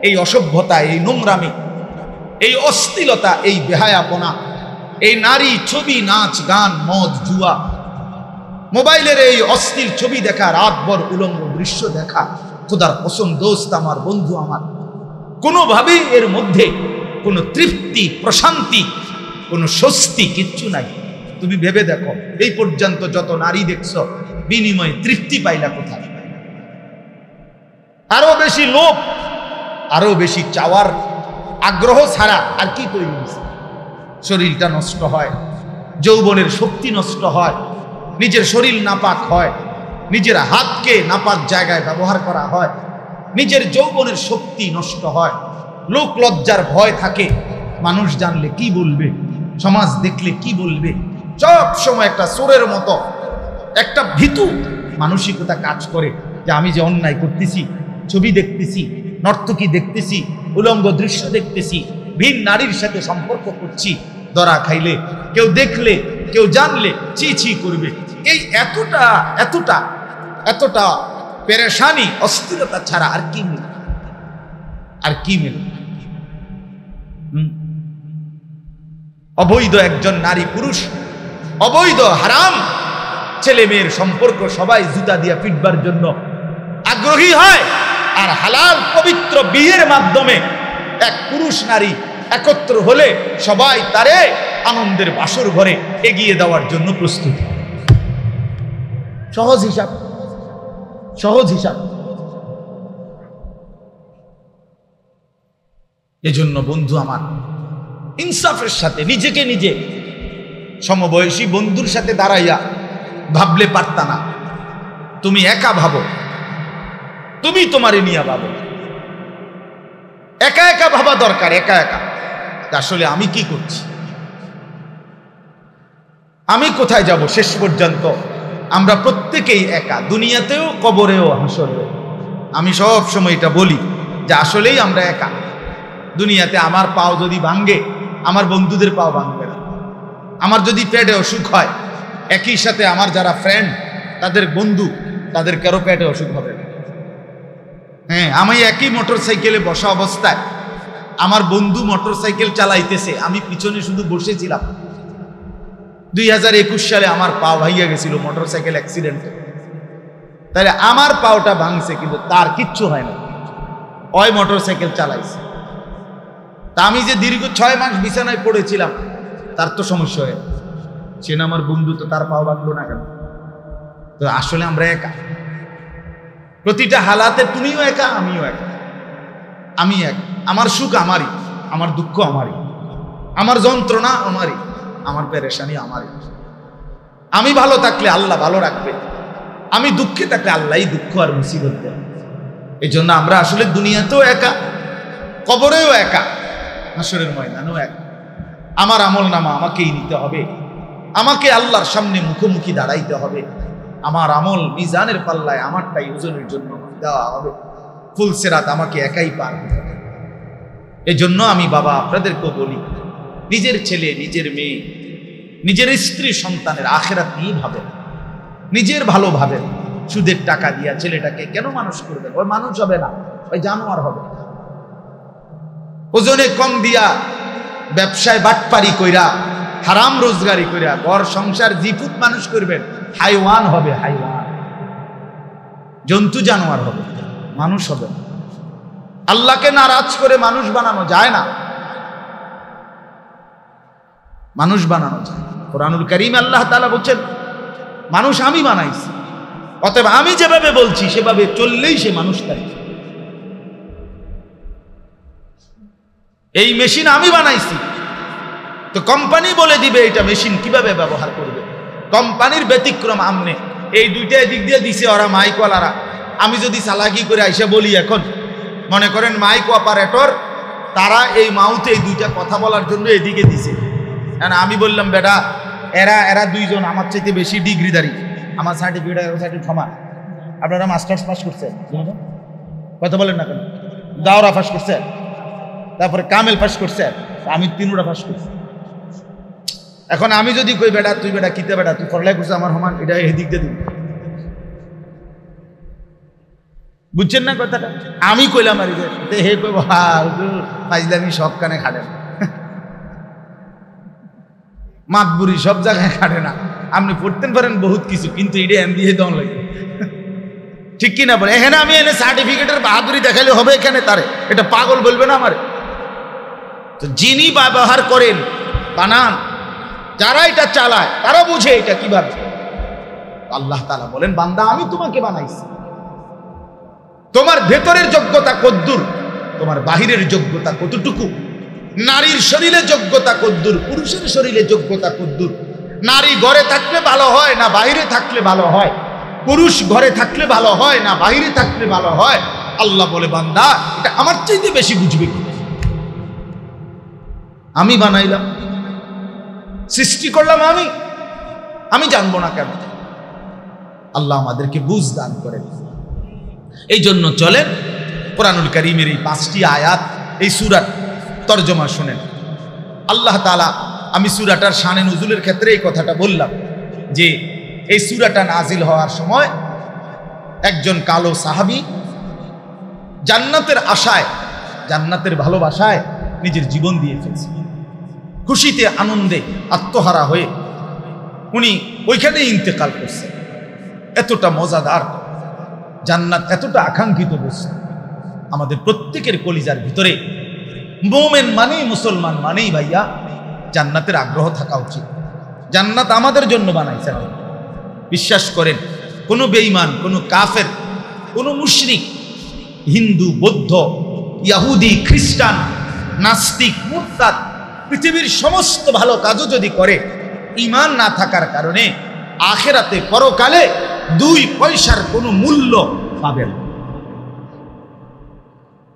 Speaker 1: এই অসভ্যতা, এই নোংরামি, এই অশ্লীলতা, এই বেহায়াপনা, এই নারী, ছবি, নাচ, গান, মদ, জুয়া, মোবাইলের এই অশ্লীল ছবি দেখা, রাতভর উলঙ্গ দৃশ্য দেখা, খোদার কসম দোস্ত আমার, বন্ধু আমার, কোনোভাবেই এর মধ্যে কোনো তৃপ্তি, প্রশান্তি, কোনো স্বস্তি কিচ্ছু নাই। তুমি ভেবে দেখো, এই পর্যন্ত যত নারী দেখছো, বিনিময়ে তৃপ্তি পাইলা কোথায়? আরো বেশি লোভ, আরো বেশি চাওয়ার আগ্রহ ছাড়া আর কি তৈরি হয়েছে? শরীরটা নষ্ট হয়, যৌবনের শক্তি নষ্ট হয়, নিজের শরীর নাপাক হয়, নিজের হাতকে নাপাক জায়গায় ব্যবহার করা হয়, নিজের যৌবনের শক্তি নষ্ট হয়, লোক লজ্জার ভয় থাকে, মানুষ জানলে কি বলবে, সমাজ দেখলে কি বলবে, সব সময় একটা চোরের মতো একটা ভীতু মানসিকতা কাজ করে যে আমি যে অন্যায় করতেছি, ছবি দেখতেছি, নর্তকী দেখতেছি, উলঙ্গ দৃশ্য দেখতেছি, ভিন নারীর সাথে সম্পর্ক করছি, ধরা খাইলে, কেউ দেখলে, কেউ জানলে ছি ছি করবে। এই এতটা এতটা এতটা পেরেশানি, অস্থিরতা ছাড়া আর কি মিলে? আর কি মিলে? অবৈধ একজন নারী পুরুষ, অবৈধ হারাম ছেলে মেয়ের সম্পর্ক সবাই জুতা দিয়া পিটবার জন্য আগ্রহী হয়, আর হালাল পবিত্র বিয়ের মাধ্যমে এক পুরুষ নারী একত্র হলে সবাই তারে আনন্দের বাসর ঘরে এগিয়ে দেওয়ার জন্য প্রস্তুত। সহজ হিসাব, সহজ হিসাব। এজন্য বন্ধু আমার, ইনসাফের সাথে নিজেকে নিজে সমবয়সী বন্ধুর সাথে দাঁড়াইয়া ভাবলে পারতা না। তুমি একা ভাবো, তুমি তোমারে নিয়ে ভাবো, একা একা ভাবা দরকার। একা একা আসলে আমি কি করছি, আমি কোথায় যাব শেষ পর্যন্ত? আমরা প্রত্যেকেই একা, দুনিয়াতেও, কবরেও, হাসরেও। আমি সব সময় এটা বলি যে আসলেই আমরা একা। দুনিয়াতে আমার পাও যদি ভাঙ্গে, আমার বন্ধুদের পাও ভাঙবে না। আমার যদি পেটে অসুখ হয়, একই সাথে আমার যারা ফ্রেন্ড, তাদের বন্ধু, তাদের কারো পেটে অসুখ হবে না। হ্যাঁ, আমি একই মোটর সাইকেলে বসা অবস্থায় আমার বন্ধু মোটর সাইকেল চালাইতেছে, আমি পিছনে শুধু বসেছিলাম। 2021 সালে আমার পা ভাইয়া গেছিল মোটর সাইকেল অ্যাক্সিডেন্টে। তাহলে আমার পাওটা ভাঙছে, কিন্তু তার কিচ্ছু হয় না, ওই মোটর সাইকেল চালাইছে। তা আমি যে দীর্ঘ 6 মাস বিছানায় পড়েছিলাম, তার তো সমস্যা হয়, সে না আমার বন্ধু, তো তার পাও ভাঙলো না কেন? তো আসলে আমরা একা, প্রতিটা হালাতে তুমিও একা, আমিও একা। আমি এক, আমার সুখ আমারই, আমার দুঃখ আমারই, আমার যন্ত্রণা আমারই, আমার পেরেশানি আমারই। আমি ভালো থাকলে আল্লাহ ভালো রাখবে, আমি দুঃখে থাকলে আল্লাহই দুঃখ আর মুসিবত দেয়। এই জন্য আমরা আসলে দুনিয়াতেও একা, কবরেও একা, হাসরের ময়দানেও একা। আমার আমল নামা আমাকেই নিতে হবে, আমাকে আল্লাহর সামনে মুখোমুখি দাঁড়াইতে হবে। আমার আমল মিজানের পাল্লায় আমারটাই ওজনের জন্য দেওয়া হবে, ফুলসেরাত আমাকে একাই পার হতে হবে। এই জন্য আমি বাবা আপনাদেরকেও বলি, নিজের ছেলে, নিজের মেয়ে, নিজের স্ত্রী, সন্তানের আখেরাত নিয়ে ভাবেন, নিজের ভালো ভাবেন। সুদের টাকা দিয়া ছেলেটাকে কেন মানুষ করবেন? ওই মানুষ হবে না, ওই জানোয়ার হবে। ওজনে কম দিয়া, ব্যবসায় বাটপারি কইরা, হারাম রোজগারি কইরা ঘর সংসার জিপুত মানুষ করবেন, হাইওয়ান হবে, হাইওয়ান, জন্তু জানোয়ার হবে, মানুষ হবে না। আল্লাহকে নারাজ করে মানুষ বানানো যায় না, মানুষ বানানো যায়। কোরআনুল কারীমে আল্লাহ তাআলা বলছেন মানুষ আমি বানাইছি, অতএব আমি যেভাবে বলছি সেভাবে চললেই সে মানুষ। তাই এই মেশিন আমি বানাইছি, তো কোম্পানি বলে দিবে এটা মেশিন কিভাবে ব্যবহার করবে। কোম্পানির ব্যতিক্রম আমনে, এই দুইটা দিক দিয়ে দিছে ওরা মাইকওয়ালারা। আমি যদি চালাকি করে আইসা বলি, এখন মনে করেন মাইক অপারেটর তারা এই মাউথে এই দুইটা কথা বলার জন্য এদিকে দিছে, আমি বললাম বেটা এরা এরা দুইজন আমার চাইতে বেশি ডিগ্রিধারী, আমার সার্টিফিকেট ক্ষমা, আপনারা মাস্টার্স পাস করছেন, কথা বলেন না কেন, দাওরা পাস করছেন, তারপরে কামেল পাস করছেন, আমি তিনুরা পাস করছি। এখন আমি যদি কই বেটা তুই বেটা কিতে বেটা তুই পড়ালেখা করছিস আমার সমান, এটা এদিক দিয়ে দিন, বুঝছেন না কথাটা? আমি কইলাম আর হে কইব ফাইজলামি সব কানে খাটে না, মাতবুরি সব জায়গায় খাটে না। আপনি পড়তেন পারেন বহুত কিছু, কিন্তু এটা এম দিয়ে দম লাগে, ঠিক কিনা বলে? এখানে আমি এনে সার্টিফিকেটের বাহাদুরি দেখালে হবে এখানে তারে, এটা পাগল বলবে না আমার? তো যিনি ব্যবহার করেন বানান, যারা এটা চালায় তারা বুঝে এটা কিভাবে। আল্লাহ তাআলা বলেন বান্দা আমি তোমাকে বানাইছি, তোমার ভেতরের যোগ্যতা কদ্দুর, তোমার বাহিরের যোগ্যতা কতটুকু, নারীর শরীরে যোগ্যতা কদ্দুর, পুরুষের শরীরে যোগ্যতা কদ্দুর, নারী ঘরে থাকলে ভালো হয় না বাহিরে থাকলে ভালো হয়, পুরুষ ঘরে থাকলে ভালো হয় না বাহিরে থাকলে ভালো হয়। আল্লাহ বলে বান্দা এটা আমার চাইতে বেশি বুঝবে কি? আমি বানাইলাম, সৃষ্টি করলাম আমি জানবো না কেন? আল্লাহ আমাদেরকে বুঝ দান করেন। এই জন্য চলেন কোরআনুল কারীমের এই 5টি আয়াত, এই সূরার তরজমা শুনেন। আল্লাহ তাআলা, আমি সূরাটার শানে নুজুলের ক্ষেত্রে এই কথাটা বললাম যে এই সূরাটা নাজিল হওয়ার সময় একজন কালো সাহাবী জান্নাতের আশায়, জান্নাতের ভালোবাসায় নিজের জীবন দিয়ে ফেলছে। খুশিতে আনন্দে আত্মহারা হয়ে উনি ওইখানে ইন্তেকাল করছে। এতটা মজাদার জান্নাত, এতটা আকাঙ্ক্ষিত বস্তু, আমাদের প্রত্যেকের কলিজার ভিতরে মুমিন মানেই, মুসলমান মানেই ভাইয়া জান্নাতের আগ্রহ থাকা উচিত। জান্নাত আমাদের জন্য বানাইছেন। বিশ্বাস করেন কোনো বেঈমান, কোনো কাফের, কোনো মুশরিক, হিন্দু, বৌদ্ধ, ইহুদি, খ্রিস্টান, নাস্তিক, মুরতাদ, পৃথিবীর সমস্ত ভালো কাজও যদি করে, ঈমান না থাকার কারণে আখিরাতে পরকালে 2 পয়সার কোনো মূল্য পাবেন।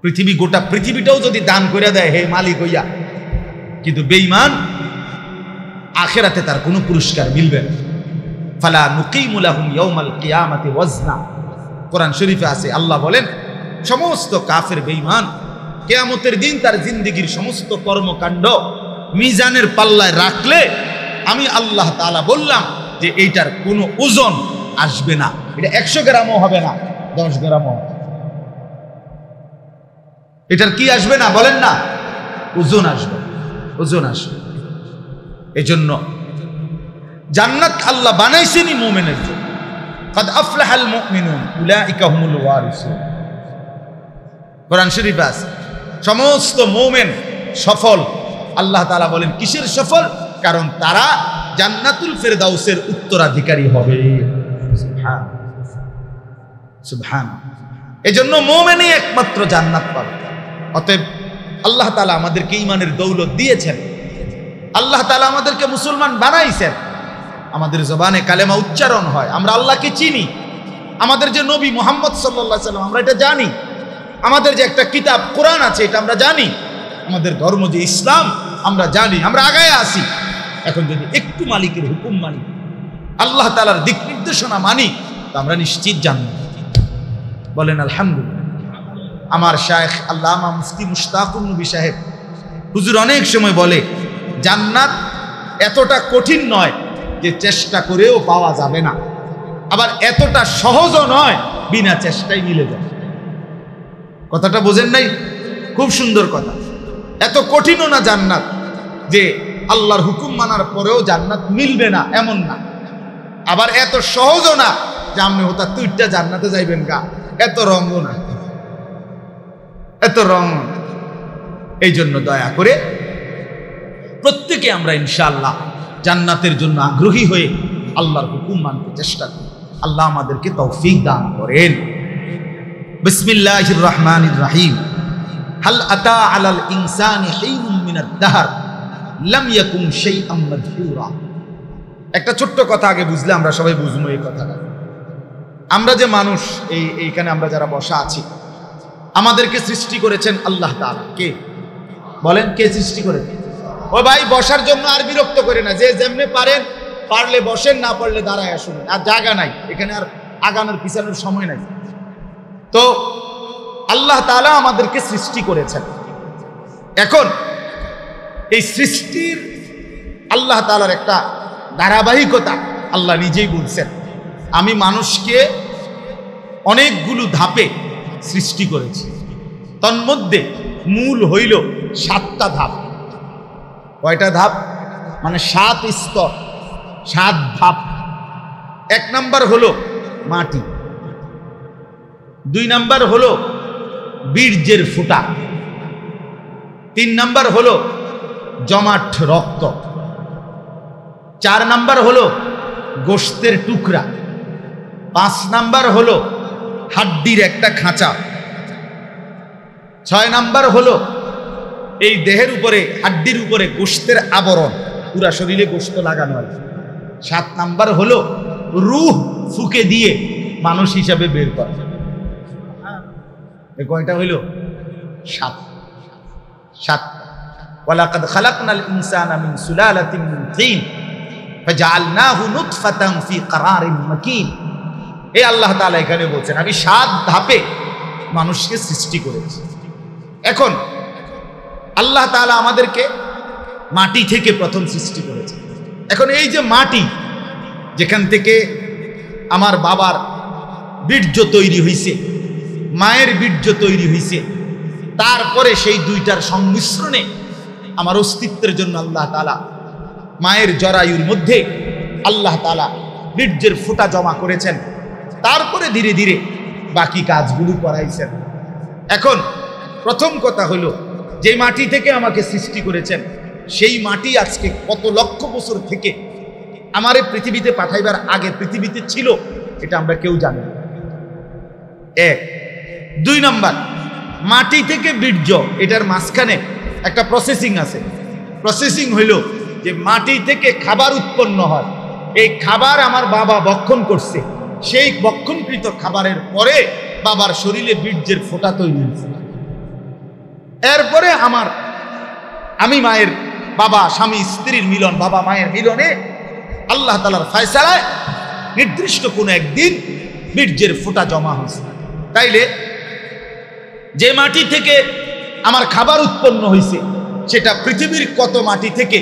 Speaker 1: পৃথিবী, গোটা পৃথিবীটাও যদি দান করে দেয় হে মালিক হইয়া, কিন্তু বেঈমান আখিরাতে তার কোনো পুরস্কার মিলবে না। ফালা নুকিমু লাহুম ইয়াউমাল কিয়ামাতি ওয়াজনা, কোরআন শরীফে আছে। আল্লাহ বলেন সমস্ত কাফের বেঈমান কিয়ামতের দিন তার জিন্দেগীর সমস্ত কর্মকাণ্ড মিজানের পাল্লায় রাখলে আমি আল্লাহ তাআলা বললাম যে এইটার কোনো ওজন আসবে না। এটা 100 গ্রামও হবে না, 10 গ্রামও। এটার কি আসবে না বলেন না? ওজন আসবে, ওজন আসবে। এজন্য জান্নাত আল্লাহ বানাইছেনই মুমিনের জন্য। কাদ আফলাহাল মুমিনুন উলাইকা হুমুল ওয়ারিসুন, কোরআন শরীফে আছে। সমস্ত মুমিন সফল। আল্লাহ তাআলা বলেন কিসের সফল? কারণ তারা জান্নাতুল ফেরদাউসের উত্তরাধিকারী হবে। সুবহান সুবহান। এজন্য মুমিনই একমাত্র জান্নাত পাবে। অতএব আল্লাহ তাআলা আমাদেরকে ঈমানের দৌলত দিয়েছেন, আল্লাহ তাআলা আমাদেরকে মুসলমান বানাইছেন। আমাদের জবানে কালেমা উচ্চারণ হয়, আমরা আল্লাহকে চিনি। আমাদের যে নবী মুহাম্মদ সাল্লাল্লাহু আলাইহি ওয়াসাল্লাম আমরা এটা জানি। আমাদের যে একটা কিতাব কোরআন আছে এটা আমরা জানি। আমাদের ধর্ম যে ইসলাম আমরা জানি, আমরা আগায় আসি। এখন যদি একটু মালিকের হুকুম মানি, আল্লাহ তাআলার দিক নির্দেশনা মানি, তো আমরা নিশ্চিত জানব। বলেন আলহামদুলিল্লাহ। আমার শায়েখ আল্লামা মুফতি মুশতাকুন নবী সাহেব হুজুর অনেক সময় বলে জান্নাত এতটা কঠিন নয় যে চেষ্টা করেও পাওয়া যাবে না, আবার এতটা সহজও নয় বিনা চেষ্টায় মিলে যাবে। কথাটা বোঝেন নাই? খুব সুন্দর কথা। এত কঠিনও না জান্নাত যে আল্লাহর হুকুম মানার পরেও জান্নাত মিলবে না, এমন না। আবার এত সহজও না যে আপনি হতা তুইটা জান্নাতে যাইবেন গা, এত রঙ্গ না। এত রং। এই জন্য দয়া করে প্রত্যেকে আমরা ইনশাআল্লাহ জান্নাতের জন্য আগ্রহী হয়ে আল্লাহর হুকুম মানতে চেষ্টা করি। আল্লাহ আমাদেরকে তৌফিক দান করেন। বিসমিল্লাহির রহমানির রহিম। হাল আতা আলাল ইনসানি হিনুম মিনাদ দাহর লাম ইয়াকুন শাইআম মাযকুরা। একটা ছোট্ট কথা আগে বুঝলে আমরা সবাই বুঝবো এই কথাটা। আমরা যে মানুষ, এইখানে আমরা যারা বসা আছি, আমাদেরকে সৃষ্টি করেছেন আল্লাহ তাআলা। কে বলেন, কে সৃষ্টি করেছেন? ও ভাই, বসার জন্য আর বিরক্ত করে না, যে যেমনে পারেন, পারলে বসেন, না পারলে দাঁড়ায় আসুন। আর জায়গা নাই এখানে, আর আগানোর পিছানোর সময় নাই। তো আল্লাহ তাআলা আমাদেরকে সৃষ্টি করেছেন। এখন এই সৃষ্টির আল্লাহ তাআলার একটা ধারাবাহিকতা আল্লাহ নিজেই বলছেন, আমি মানুষকে অনেকগুলো ধাপে সৃষ্টি করেছি। তন্মধ্যে মূল হইল 7টা ধাপ। কয়টা ধাপ? মানে 7 স্তর, 7 ধাপ। 1 নাম্বার হলো মাটি, 2 নাম্বার হলো বীর্যের ফোঁটা, 3 নাম্বার হলো জমাট রক্ত, 4 নাম্বার হলো গোশতের টুকরা, 5 নাম্বার হলো হাড্ডির একটা খাঁচা, 6 নাম্বার হলো এই দেহের উপরে, হাড্ডির উপরে গোশতের আবরণ, পুরা শরীরে গোশত লাগানো আছে। 7 নাম্বার হলো রূহ ফুকে দিয়ে মানুষ হিসাবে বের করা। কয়টা হইল? 7। ওয়ালাকাদ খালাকনাল ইনসানা মিন সুলালাতিন মিন তিন ফাজআলনাহু নুতফাতান ফি ক্বারারিন মাকিন। এই আল্লাহ তাআলা এখানে বলছেন, আমি 7 ধাপে মানুষকে সৃষ্টি করেছি। এখন আল্লাহ তাআলা আমাদেরকে মাটি থেকে প্রথম সৃষ্টি করেছে। এখন এই যে মাটি, যেখান থেকে আমার বাবার বীর্য তৈরি হইছে, মায়ের বীর্য তৈরি হইছে, তারপরে সেই দুইটার সংমিশ্রণে আমার অস্তিত্বের জন্য আল্লাহ তাআলা মায়ের জরায়ুর মধ্যে আল্লাহ তাআলা বীর্যের ফোঁটা জমা করেছেন। তারপরে ধীরে ধীরে বাকি কাজগুলো করাইছেন। এখন প্রথম কথা হলো, যে মাটি থেকে আমাকে সৃষ্টি করেছেন, সেই মাটি আজকে কত লক্ষ বছর থেকে আমারে পৃথিবীতে পাঠাইবার আগে পৃথিবীতে ছিল, এটা আমরা কেউ জানি না। 1। 2 নাম্বার, মাটি থেকে বীর্য, এটার মাঝখানে একটা প্রসেসিং আছে। প্রসেসিং হইল যে মাটি থেকে খাবার উৎপন্ন হয়, এই খাবার আমার বাবা ভক্ষণ করছে, সেই ভক্ষণকৃত খাবারের পরে বাবার শরীরে বীর্যের ফোঁটা তৈরি হয়েছে। এরপরে আমি মায়ের, বাবা স্বামী স্ত্রীর মিলন, বাবা মায়ের মিলনে আল্লাহ তাআলার ফয়সালায় নির্দিষ্ট কোনো একদিন বীর্যের ফোঁটা জমা হয়েছে। তাইলে যে মাটি থেকে আমার খাবার উৎপন্ন হয়েছে, সেটা পৃথিবীর কত মাটি থেকে,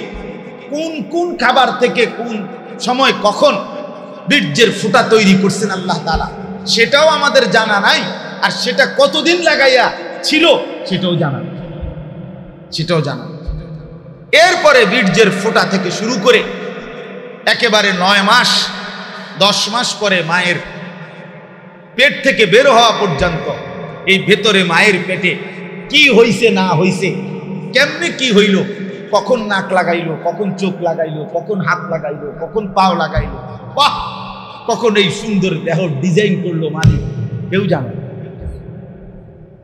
Speaker 1: কোন কোন খাবার থেকে, কোন সময়, কখন বীর্যের ফোঁটা তৈরি করছেন আল্লাহ তাআলা, সেটাও আমাদের জানা নাই। আর সেটা কতদিন লাগাইয়া ছিল, সেটাও জানা। এরপরে বীর্যের ফোঁটা থেকে শুরু করে একেবারে 9 মাস 10 মাস পরে মায়ের পেট থেকে বের হওয়া পর্যন্ত এই ভেতরে মায়ের পেটে কি হইছে না হইছে, কেমনে কি হইল, কখন নাক লাগাইলো, কখন চোখ লাগাইলো, কখন হাত লাগাইলো, কখন পাও লাগাইলো, বাহ, কখন এই সুন্দর দেহ ডিজাইন করলো মালিক, কেউ জানে?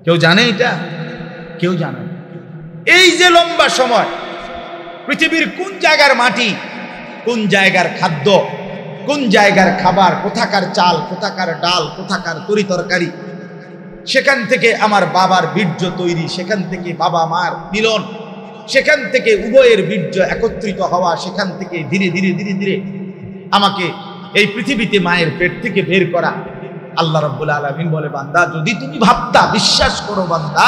Speaker 1: কেউ জানে? এটা কেউ জানে। এই যে লম্বা সময় পৃথিবীর কোন জায়গার মাটি, কোন জায়গার খাদ্য, কোন জায়গার খাবার, কোথাকার চাল, কোথাকার ডাল, কোথাকার তরি তরকারি, সেখান থেকে আমার বাবার বীর্য তৈরি, সেখান থেকে বাবা মার মিলন, সেখান থেকে উভয়ের বীর্য একত্রিত হওয়া, সেখান থেকে ধীরে ধীরে ধীরে ধীরে আমাকে এই পৃথিবীতে মায়ের পেট থেকে বের করা। আল্লাহ রাব্বুল আলামিন বলে, বান্দা, যদি তুমি ভাবতা, বিশ্বাস করো বান্দা,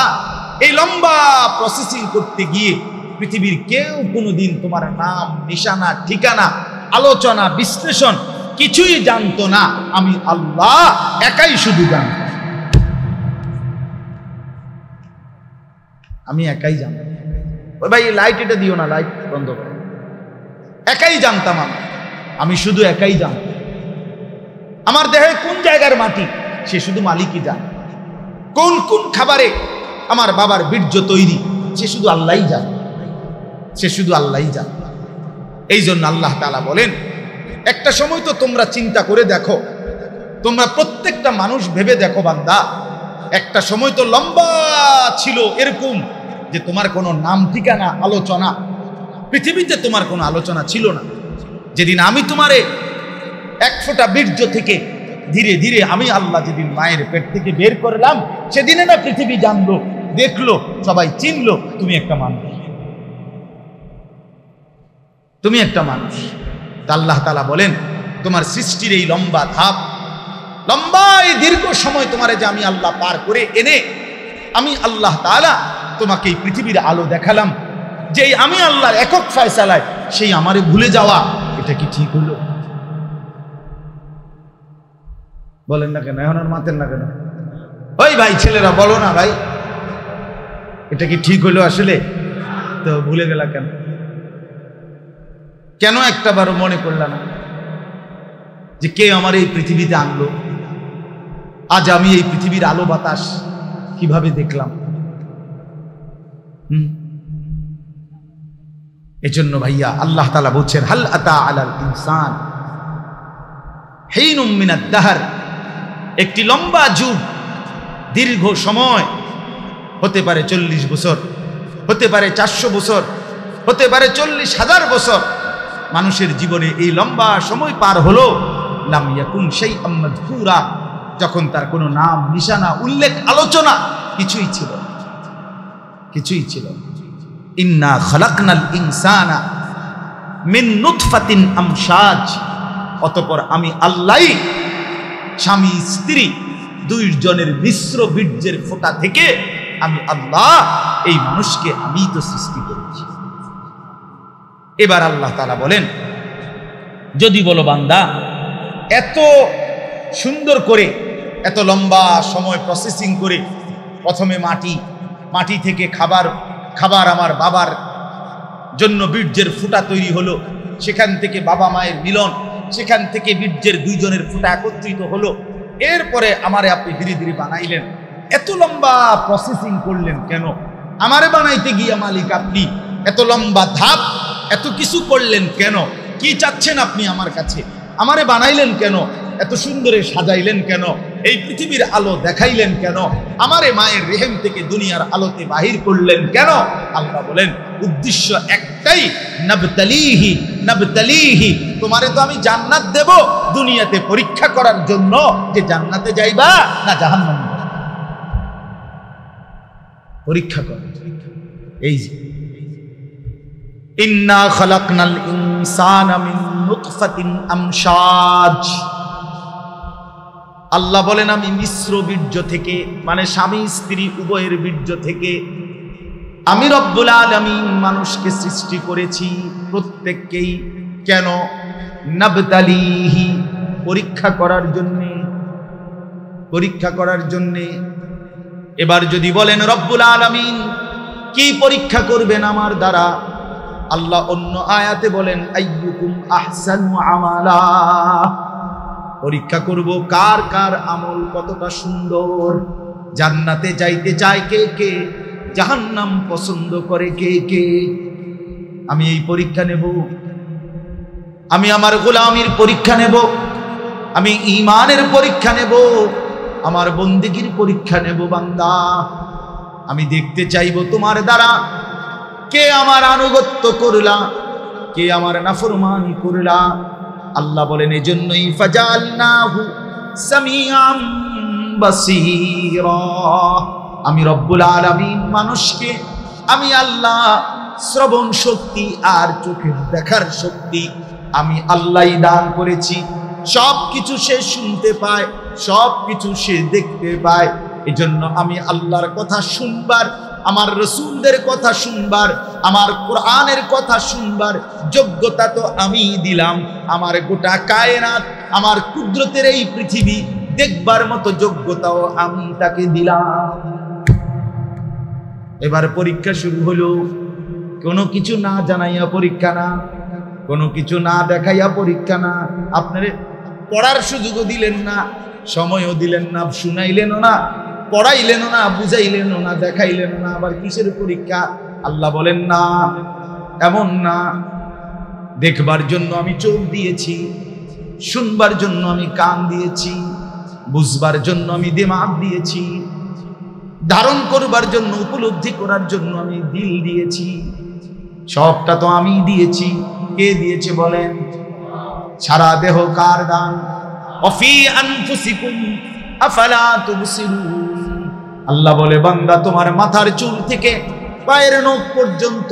Speaker 1: এই লম্বা প্রসেসিং করতে গিয়ে পৃথিবীর কেউ কোনোদিন তোমার নাম, নিশানা, ঠিকানা, আলোচনা, বিশ্লেষণ কিছুই জানতো না। আমি আল্লাহ একাই শুধু জানতাম, আমি একাই জানতাম। ওই ভাই লাইট এটা দিও না, লাইট বন্ধ করো। একাই জানতাম, আমি শুধু একাই জানতাম। আমার দেহে কোন জায়গার মাটি, সে শুধু মালিকই জানে। কোন কোন খাবারে আমার বাবার বীর্য তৈরি, সে শুধু আল্লাহই জানে, সে শুধু আল্লাহই জানে। এই জন্য আল্লাহ তাআলা বলেন, একটা সময় তো তোমরা চিন্তা করে দেখো, তোমরা প্রত্যেকটা মানুষ ভেবে দেখো বান্দা, একটা সময় তো লম্বা ছিল এরকম যে তোমার কোনো নাম ঠিকানা আলোচনা, পৃথিবীতে তোমার কোনো আলোচনা ছিল না। যেদিন আমি তোমারে এক ফোঁটা বীর্য থেকে ধীরে ধীরে আমি আল্লাহ যেদিন মায়ের পেট থেকে বের করলাম, সেদিনে না পৃথিবী জানলো, দেখলো, সবাই চিনলো তুমি একটা মানুষ, তুমি একটা মানুষ। আল্লাহ তাআলা বলেন, তোমার সৃষ্টির এই লম্বা ধাপ, লম্বা এই দীর্ঘ সময় তোমারে যে আমি আল্লাহ পার করে এনে আমি আল্লাহ তাআলা তোমাকে এই পৃথিবীর আলো দেখালাম, যে আমি আল্লাহর একক ফয়সালায় সেই আমারে ভুলে যাওয়া, এটা কি ঠিক হলো? বলেন না কেন? এখন আর মাতেন না কেন? ওই ভাই ছেলেরা বলো না ভাই, এটা কি ঠিক হলো আসলে? তো ভুলে গেলা কেন? কেন একটাবারও মনে করলা না যে কে আমার এই পৃথিবীতে আনলো? আজ আমি এই পৃথিবীর আলো বাতাস কিভাবে দেখলাম? এজন্য ভাইয়া আল্লাহ তাআলা বলছেন, হাল আতা আলাল ইনসান হিনুম মিনাদ দাহর, একটি লম্বা যুগ, দীর্ঘ সময়, হতে পারে 40 বছর, হতে পারে 400 বছর, হতে পারে 40,000 বছর, মানুষের জীবনে এই লম্বা সময় পার হলো, লাম ইয়াকুন শাইআম মাযকুরা, যখন তার কোনো নাম নিশানা উল্লেখ আলোচনা কিছুই ছিল না, কিছুই ছিল না। ইন্না খালাকনাল ইনসানা মিন নুতফাতিন আমশাজ, অতঃপর আমি আল্লাহই স্বামী স্ত্রী দুইজনের মিশ্র বীর্যের ফোঁটা থেকে আমি আল্লাহ এই মানুষকে আমি তো সৃষ্টি করেছি। এবার আল্লাহ তাআলা বলেন, যদি বলো বান্দা এত সুন্দর করে এত লম্বা সময় প্রসেসিং করে প্রথমে মাটি থেকে খাবার আমার বাবার জন্য বীর্যের ফুটা তৈরি হলো, সেখান থেকে বাবা মায়ের মিলন, সেখান থেকে বীর্যের দুইজনের ফুটা একত্রিত হলো, এরপরে আমারে আপনি ধীরে ধীরে বানাইলেন, এত লম্বা প্রসেসিং করলেন কেন? আমারে বানাইতে গিয়ে মালিক আপনি এত লম্বা ধাপ, এত কিছু করলেন কেন? কি চাচ্ছেন আপনি আমার কাছে? আমারে বানাইলেন কেন? এত সুন্দরে সাজাইলেন কেন? এই পৃথিবীর আলো দেখাইলেন কেন? আমারে মায়ের রেহেম থেকে দুনিয়ার আলোতে বাহির করলেন কেন? আল্লাহ বলেন, উদ্দেশ্য একটাই, নাবতালিহি নাবতালিহি, তোমারে তো আমি জান্নাত দেব, দুনিয়াতে পরীক্ষা করার জন্য যে জান্নাতে যাইবা না জাহান্নামে পরীক্ষা কর। এই যে ইন্না খালাকনাল ইনসানা মিন নুতফাতিন আমশাজ, আল্লাহ বলেন আমি মিশ্র বীর্য থেকে, মানে স্বামী স্ত্রী উভয়ের বীর্য থেকে আমি রব্বুল আলামিন মানুষকে সৃষ্টি করেছি, প্রত্যেককেই। কেন? নাবতালিহি, পরীক্ষা করার জন্যে, পরীক্ষা করার জন্যে। এবার যদি বলেন রব্বুল আলামিন কি পরীক্ষা করবেন আমার দ্বারা? আল্লাহ অন্য আয়াতে বলেন, আইয়ুকুম আহসানু আমালা, পরীক্ষা করব কার কার আমল কতটা সুন্দর, জান্নাতে যাইতে চায় কে কে, জাহান্নাম পছন্দ করে কে কে। আমি এই পরীক্ষা নেব, আমি আমার গোলামির পরীক্ষা নেব, আমি ঈমানের পরীক্ষা নেব, আমার বন্দেগীর পরীক্ষা নেব। বান্দা, আমি দেখতে চাইব তোমার দ্বারা কে আমার আনুগত্য করলা, কে আমার নাফরমানি করলা। আল্লাহ বলেন, এজন্যই ফাজালনাহু সামিআম বাসীরা, আমি রব্বুল আলামিন মানুষকে আমি আল্লাহ শ্রবণ শক্তি আর চোখের দেখার শক্তি আমি আল্লাহই দান করেছি। সব কিছু সে শুনতে পায়, সব কিছু সে দেখতে পায়। এজন্য আমি আল্লাহর কথা শুনবার, আমার রসুলদের কথা শুনবার, আমার কোরআনের কথা শুনবার যোগ্যতা তো আমি দিলাম। আমার গোটা কায়নাত, আমার কুদরতের এই পৃথিবী দেখবার মতো যোগ্যতাও আমি তাকে দিলাম। এবার পরীক্ষা শুরু হলো। কোনো কিছু না জানাইয়া পরীক্ষা না, কোনো কিছু না দেখাইয়া পরীক্ষা না। আপনারে পড়ার সুযোগও দিলেন না, সময়ও দিলেন না, শুনাইলেনও না, পড়াইলেন না, বুঝাইলেন না, দেখাইলেন না, আবার কিসের পরীক্ষা? আল্লাহ বলেন না, এমন না। দেখবার জন্য আমি চোখ দিয়েছি, শুনবার জন্য আমি কান দিয়েছি, বুঝবার জন্য আমি দিমাগ দিয়েছি, ধারণ করবার জন্য, উপলব্ধি করার জন্য আমি দিল দিয়েছি। সবটা তো আমি দিয়েছি। কে দিয়েছে বলেন? সারা দেহ কার দান? অফি আনফুসিকুম আফালা তুবসিরুন। আল্লাহ বলে, বান্দা তোমার মাথার চুল থেকে পায়ের নখ পর্যন্ত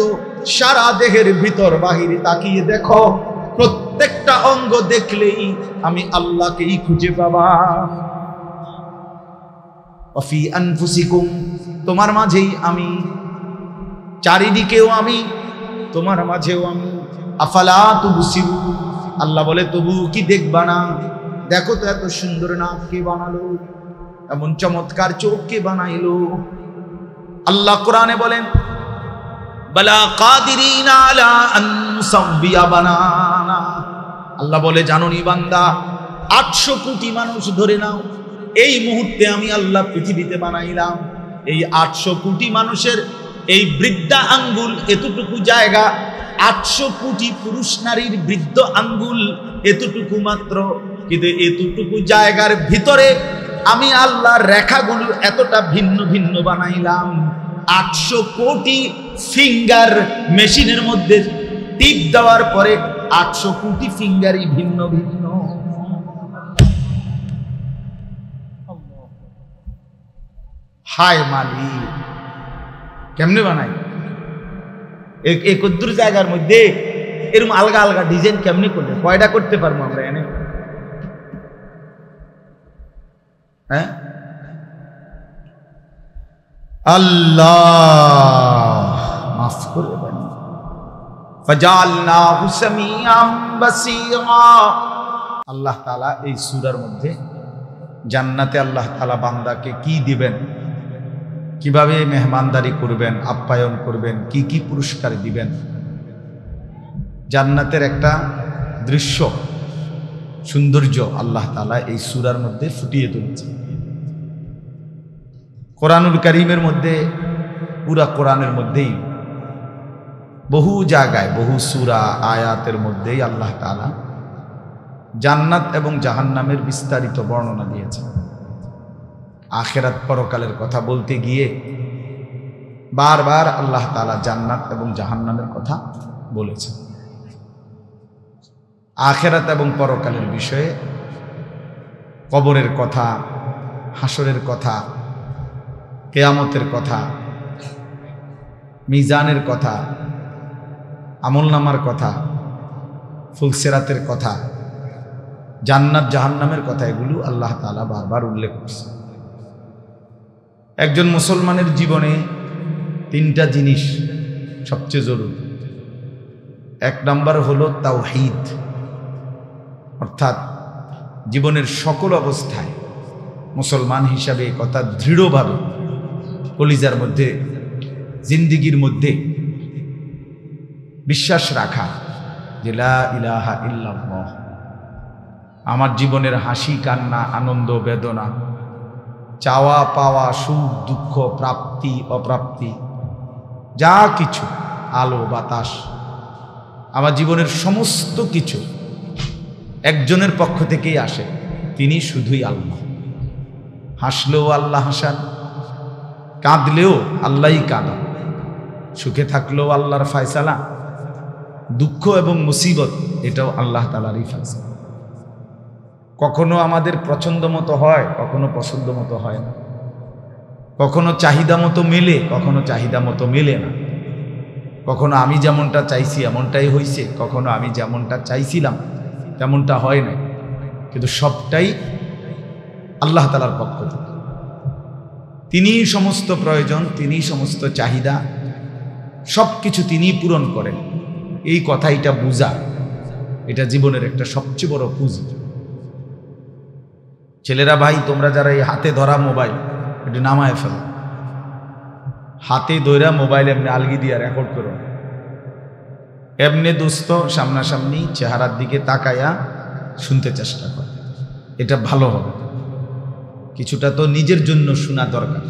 Speaker 1: সারা দেহের ভিতর বাহিরে তাকিয়ে দেখো, প্রত্যেকটা অঙ্গ দেখলেই আমি আল্লাহকেই খুঁজে পাবা। অফি আনফুসিকুম, তোমার মাঝেই আমি, চারিদিকেও আমি, তোমার মাঝেও আমি। আফালা তুবসিরুন, আল্লাহ বলে তবু কি দেখবা না? দেখো তো, এত সুন্দর নাক কে বানালো, এমন চমৎকার চোখ কে বানাইলো? আল্লাহ কোরআনে বলেন, বালা কাদিরিনা আলা আন নুসাব্বিয়া বানানা। আল্লাহ বলে, জানোনি বান্দা, 800 কোটি মানুষ ধরে নাও, এই মুহূর্তে আমি আল্লাহ পৃথিবীতে বানাইলাম। এই 800 কোটি মানুষের এই বৃদ্ধা আঙ্গুল এতটুকু জায়গা, 800 কোটি পুরুষ নারীর বৃদ্ধ আঙ্গুল এতটুকু মাত্র, কিন্তু এতটুকু জায়গার ভিতরে আমি আল্লাহর রেখাগুলো এতটা ভিন্ন ভিন্ন বানাইলাম। 800 কোটি ফিঙ্গার মেশিনের মধ্যে টিপ দেওয়ার পরে 800 কোটি ফিঙ্গারই ভিন্ন ভিন্ন। হায় মালিক, কেমনে বানাই? এই কদ্দুর জায়গার মধ্যে এরকম আলগা আলগা ডিজাইন কেমনে করলে? কয়টা করতে পারবো আমরা এনে? হ্যাঁ, আল্লাহ মাফ করবেন। ফাজালনাহু সামিআম বাসীরা। আল্লাহ তাআলা এই সূরার মধ্যে জান্নাতে আল্লাহ তাআলা বান্দাকে কি দিবেন, কিভাবে মেহমানদারি করবেন, আপ্যায়ন করবেন, কি কি পুরস্কার দিবেন, জান্নাতের একটা দৃশ্য, সৌন্দর্য আল্লাহ তাআলা এই সূরার মধ্যে ফুটিয়ে তুলেছে। কোরআনুল কারীমের মধ্যে, পুরা কোরআনের মধ্যেই বহু জায়গায়, বহু সূরা আয়াতের মধ্যেই আল্লাহ তাআলা জান্নাত এবং জাহান্নামের বিস্তারিত বর্ণনা দিয়েছেন। আখিরাত পরকালের কথা বলতে গিয়ে বারবার আল্লাহ তাআলা জান্নাত এবং জাহান্নামের কথা বলেছেন। আখিরাত এবং পরকালের বিষয়ে কবরের কথা, হাসরের কথা, কিয়ামতের কথা, মিজানের কথা, আমলনামার কথা, ফুলসিরাতের কথা, জান্নাত জাহান্নামের কথা, এগুলো আল্লাহ তাআলা বারবার উল্লেখ করছে। একজন মুসলমানের জীবনে 3টা জিনিস সবচেয়ে জরুরি। 1 নাম্বার হলো তাওহীদ, অর্থাৎ জীবনের সকল অবস্থায় মুসলমান হিসাবে এই কথা দৃঢ়ভাবে কলিজার মধ্যে, জিন্দিগির মধ্যে বিশ্বাস রাখা যে লা ইলাহা ইল্লাল্লাহ। আমার জীবনের হাসি কান্না, আনন্দ বেদনা, চাওয়া পাওয়া, সুখ দুঃখ, প্রাপ্তি অপ্রাপ্তি, যা কিছু, আলো বাতাস, আমার জীবনের সমস্ত কিছু একজনের পক্ষ থেকেই আসে, তিনি শুধুই আল্লাহ। হাসলেও আল্লাহ হাসান, কাঁদলেও আল্লাহই কাঁদান, সুখে থাকলেও আল্লাহর ফয়সালা, দুঃখ এবং মুসিবত এটাও আল্লাহ তাআলারই ফয়সালা। কখনো আমাদের পছন্দ মতো হয়, কখনো পছন্দ মতো হয় না, কখনো চাহিদা মতো মেলে, কখনো চাহিদা মতো মেলে না, কখনো আমি যেমনটা চাইছি এমনটাই হয়েছে, কখনো আমি যেমনটা চাইছিলাম তেমনটা হয় না, কিন্তু সবটাই আল্লাহ তাআলার পক্ষ থেকে। তিনিই সমস্ত প্রয়োজন, তিনিই সমস্ত চাহিদা, সব কিছু তিনিই পূরণ করেন। এই কথাইটা বুঝা, এটা জীবনের একটা সবচেয়ে বড় পুঁজি। ছেলেরা ভাই, তোমরা যারা এই হাতে ধরা মোবাইল এটা নামায় ফেলো, হাতে ধরা মোবাইল এমনি আলগি দিয়া রেকর্ড করো, এমনি দোস্ত সামনাসামনি চেহারার দিকে তাকায়া শুনতে চেষ্টা কর, এটা ভালো হবে। কিছুটা তো নিজের জন্য শোনা দরকার।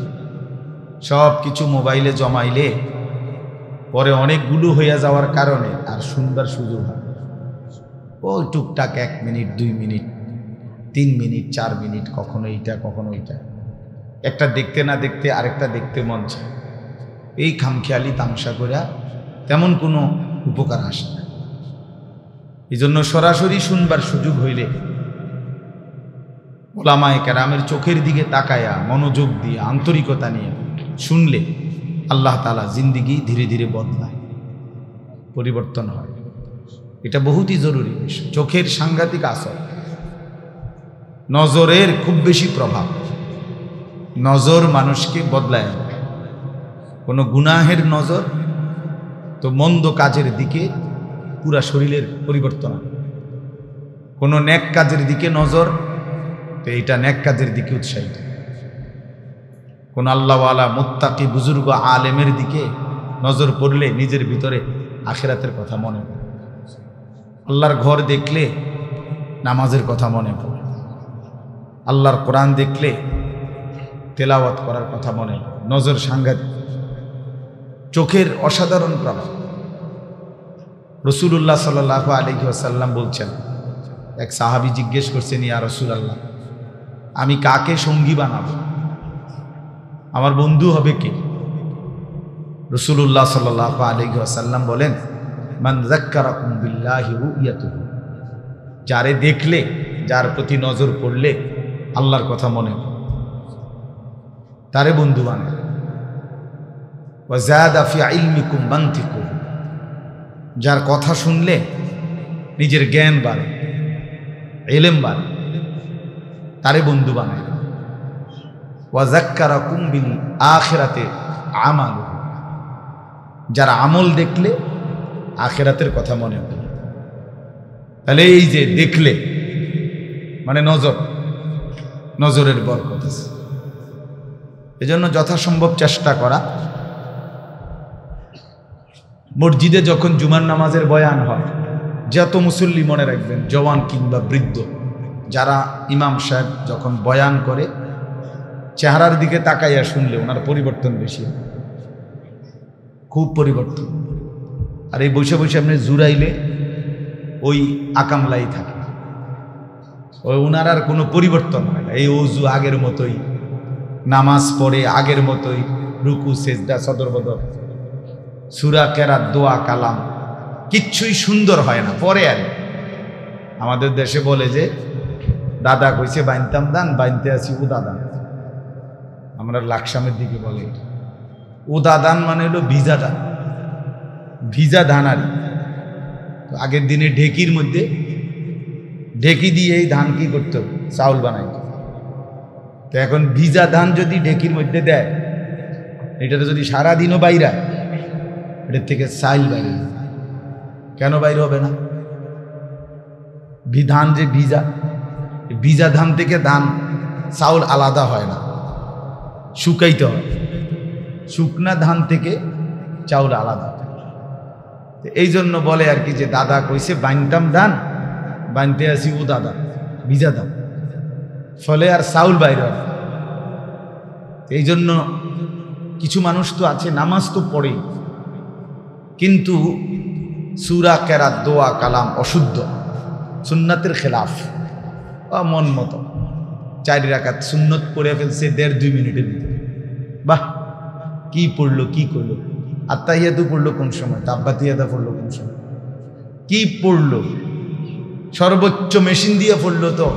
Speaker 1: সব কিছু মোবাইলে জমাইলে পরে অনেকগুলো হইয়া যাওয়ার কারণে আর শুনবার সুযোগ হয়। ওই টুকটাক 1 মিনিট 2 মিনিট 3 মিনিট 4 মিনিট, কখনো এইটা কখনো ওইটা, একটা দেখতে না দেখতে আরেকটা দেখতে মন চায়। এই খামখেয়ালি তামসা করে তেমন কোনো উপকার আসে না। এই জন্য সরাসরি শুনবার সুযোগ হইলে ওলামায়ে কেরামের চোখের দিকে তাকায়া মনোযোগ দিয়ে আন্তরিকতা নিয়ে শুনলে আল্লাহ তাআলা জিন্দিগি ধীরে ধীরে বদলায়, পরিবর্তন হয়। এটা বহুতই জরুরি বিষয়। চোখের সাংঘাতিক আসর, নজরের খুব বেশি প্রভাব। নজর মানুষকে বদলায়। কোনো গুনাহের নজর তো মন্দ কাজের দিকে পুরা শরীরের পরিবর্তন। কোনো নেক কাজের দিকে নজর তো এটা নেক কাজের দিকে উৎসাহিত। কোন আল্লাহওয়ালা মুত্তাকি বুজুর্গ আলেমের দিকে নজর পড়লে নিজের ভিতরে আখিরাতের কথা মনে পড়ে। আল্লাহর ঘর দেখলে নামাজের কথা মনে পড়ে। আল্লাহর কোরআন দেখলে তেলাওয়াত করার কথা মনে পড়ে। নজর সাংঘাতিক, চোখের অসাধারণ প্রভাব। রাসূলুল্লাহ সাল্লাল্লাহু আলাইহি ওয়াসাল্লাম বলছেন, এক সাহাবী জিজ্ঞেস করছেন, ইয়া রাসূলুল্লাহ, আমি কাকে সঙ্গী বানাবো, আমার বন্ধু হবে কে? রাসূলুল্লাহ সাল্লাল্লাহু আলাইহি ওয়াসাল্লাম বলেন, মান যাক্কারাকুম বিল্লাহি রুয়াতুহু, যারে দেখলে, যার প্রতি নজর পড়লে আল্লাহর কথা মনে হয়, তারে বন্ধু বানায়। ওয়া যাদা ফি ইলমিকুম মানতিকুহু, যার কথা শুনলে নিজের জ্ঞান বাড়ে, ইলম বাড়ে, তারে বন্ধু বানায়। ওয়া যাক্কারাকুম বিল আখিরাতি আমালুহু, যার আমল দেখলে আখিরাতের কথা মনে হয়। তাহলে এই যে দেখলে মানে নজর, নজরের বরকত আছে। এজন্য যথাসম্ভব চেষ্টা করা, মসজিদে যখন জুমার নামাজের বয়ান হয়, যত মুসল্লি মনে রাখবেন, জওয়ান কিংবা বৃদ্ধ, যারা ইমাম সাহেব যখন বয়ান করে চেহারার দিকে তাকাইয়া শুনলে ওনার পরিবর্তন বেশি, খুব পরিবর্তন। আর এই বসে বসে আপনি জুরাইলে ওই আকামলাই থাকে, ওই ওনার আর কোনো পরিবর্তন হয় না। এই ওযু আগের মতোই, নামাজ পড়ে আগের মতোই, রুকু সেজদা সদর বদর, সূরা কেরাত দোয়া কালাম কিচ্ছুই সুন্দর হয় না। পরে আর আমাদের দেশে বলে যে দাদা কইছে বাইনতাম দান, বাইনতে আছি উদাদান। আমরা লাকসামের দিকে বলে উদাদান মানে হলো ভিজা ধান, ভিজা ধানারি। তো আগের দিনে ঢেকির মধ্যে ঢেকি দিয়ে এই ধান কি করতো, চাউল বানাইতো। তো এখন ভিজা ধান যদি ঢেকির মধ্যে দেয়, এটাতে যদি সারাদিনও বাইরা, এটার থেকে চাইল বাইরে। কেন বাইরে হবে না? ধান যে ভিজা, ভিজা ধান থেকে ধান চাউল আলাদা হয় না, শুকাইতে হয়। শুকনা ধান থেকে চাউল আলাদা। এই জন্য বলে আর কি যে দাদা কইছে বাইনতাম ধান, বাইনতে আসি ও দাদা ভিজা ধান, ফলে আর চাউল বাইরে হয়। এই জন্য কিছু মানুষ তো আছে নামাজ তো পড়ে, কিন্তু সূরা কেরাত দোয়া কালাম অশুদ্ধ, সুন্নাতের খেলাফ, মন মতো 4 রাকাত সুন্নত পড়ে ফেলছে 1.5-2 মিনিটের ভিতরে। বাহ, কি পড়লো, কি করলো? আত্তাহিয়াতু পড়লো কোন সময়, তাব্বাতিয়াতা পড়লো কোন সময়, কি পড়লো? সর্বোচ্চ মেশিন দিয়ে পড়লো তো,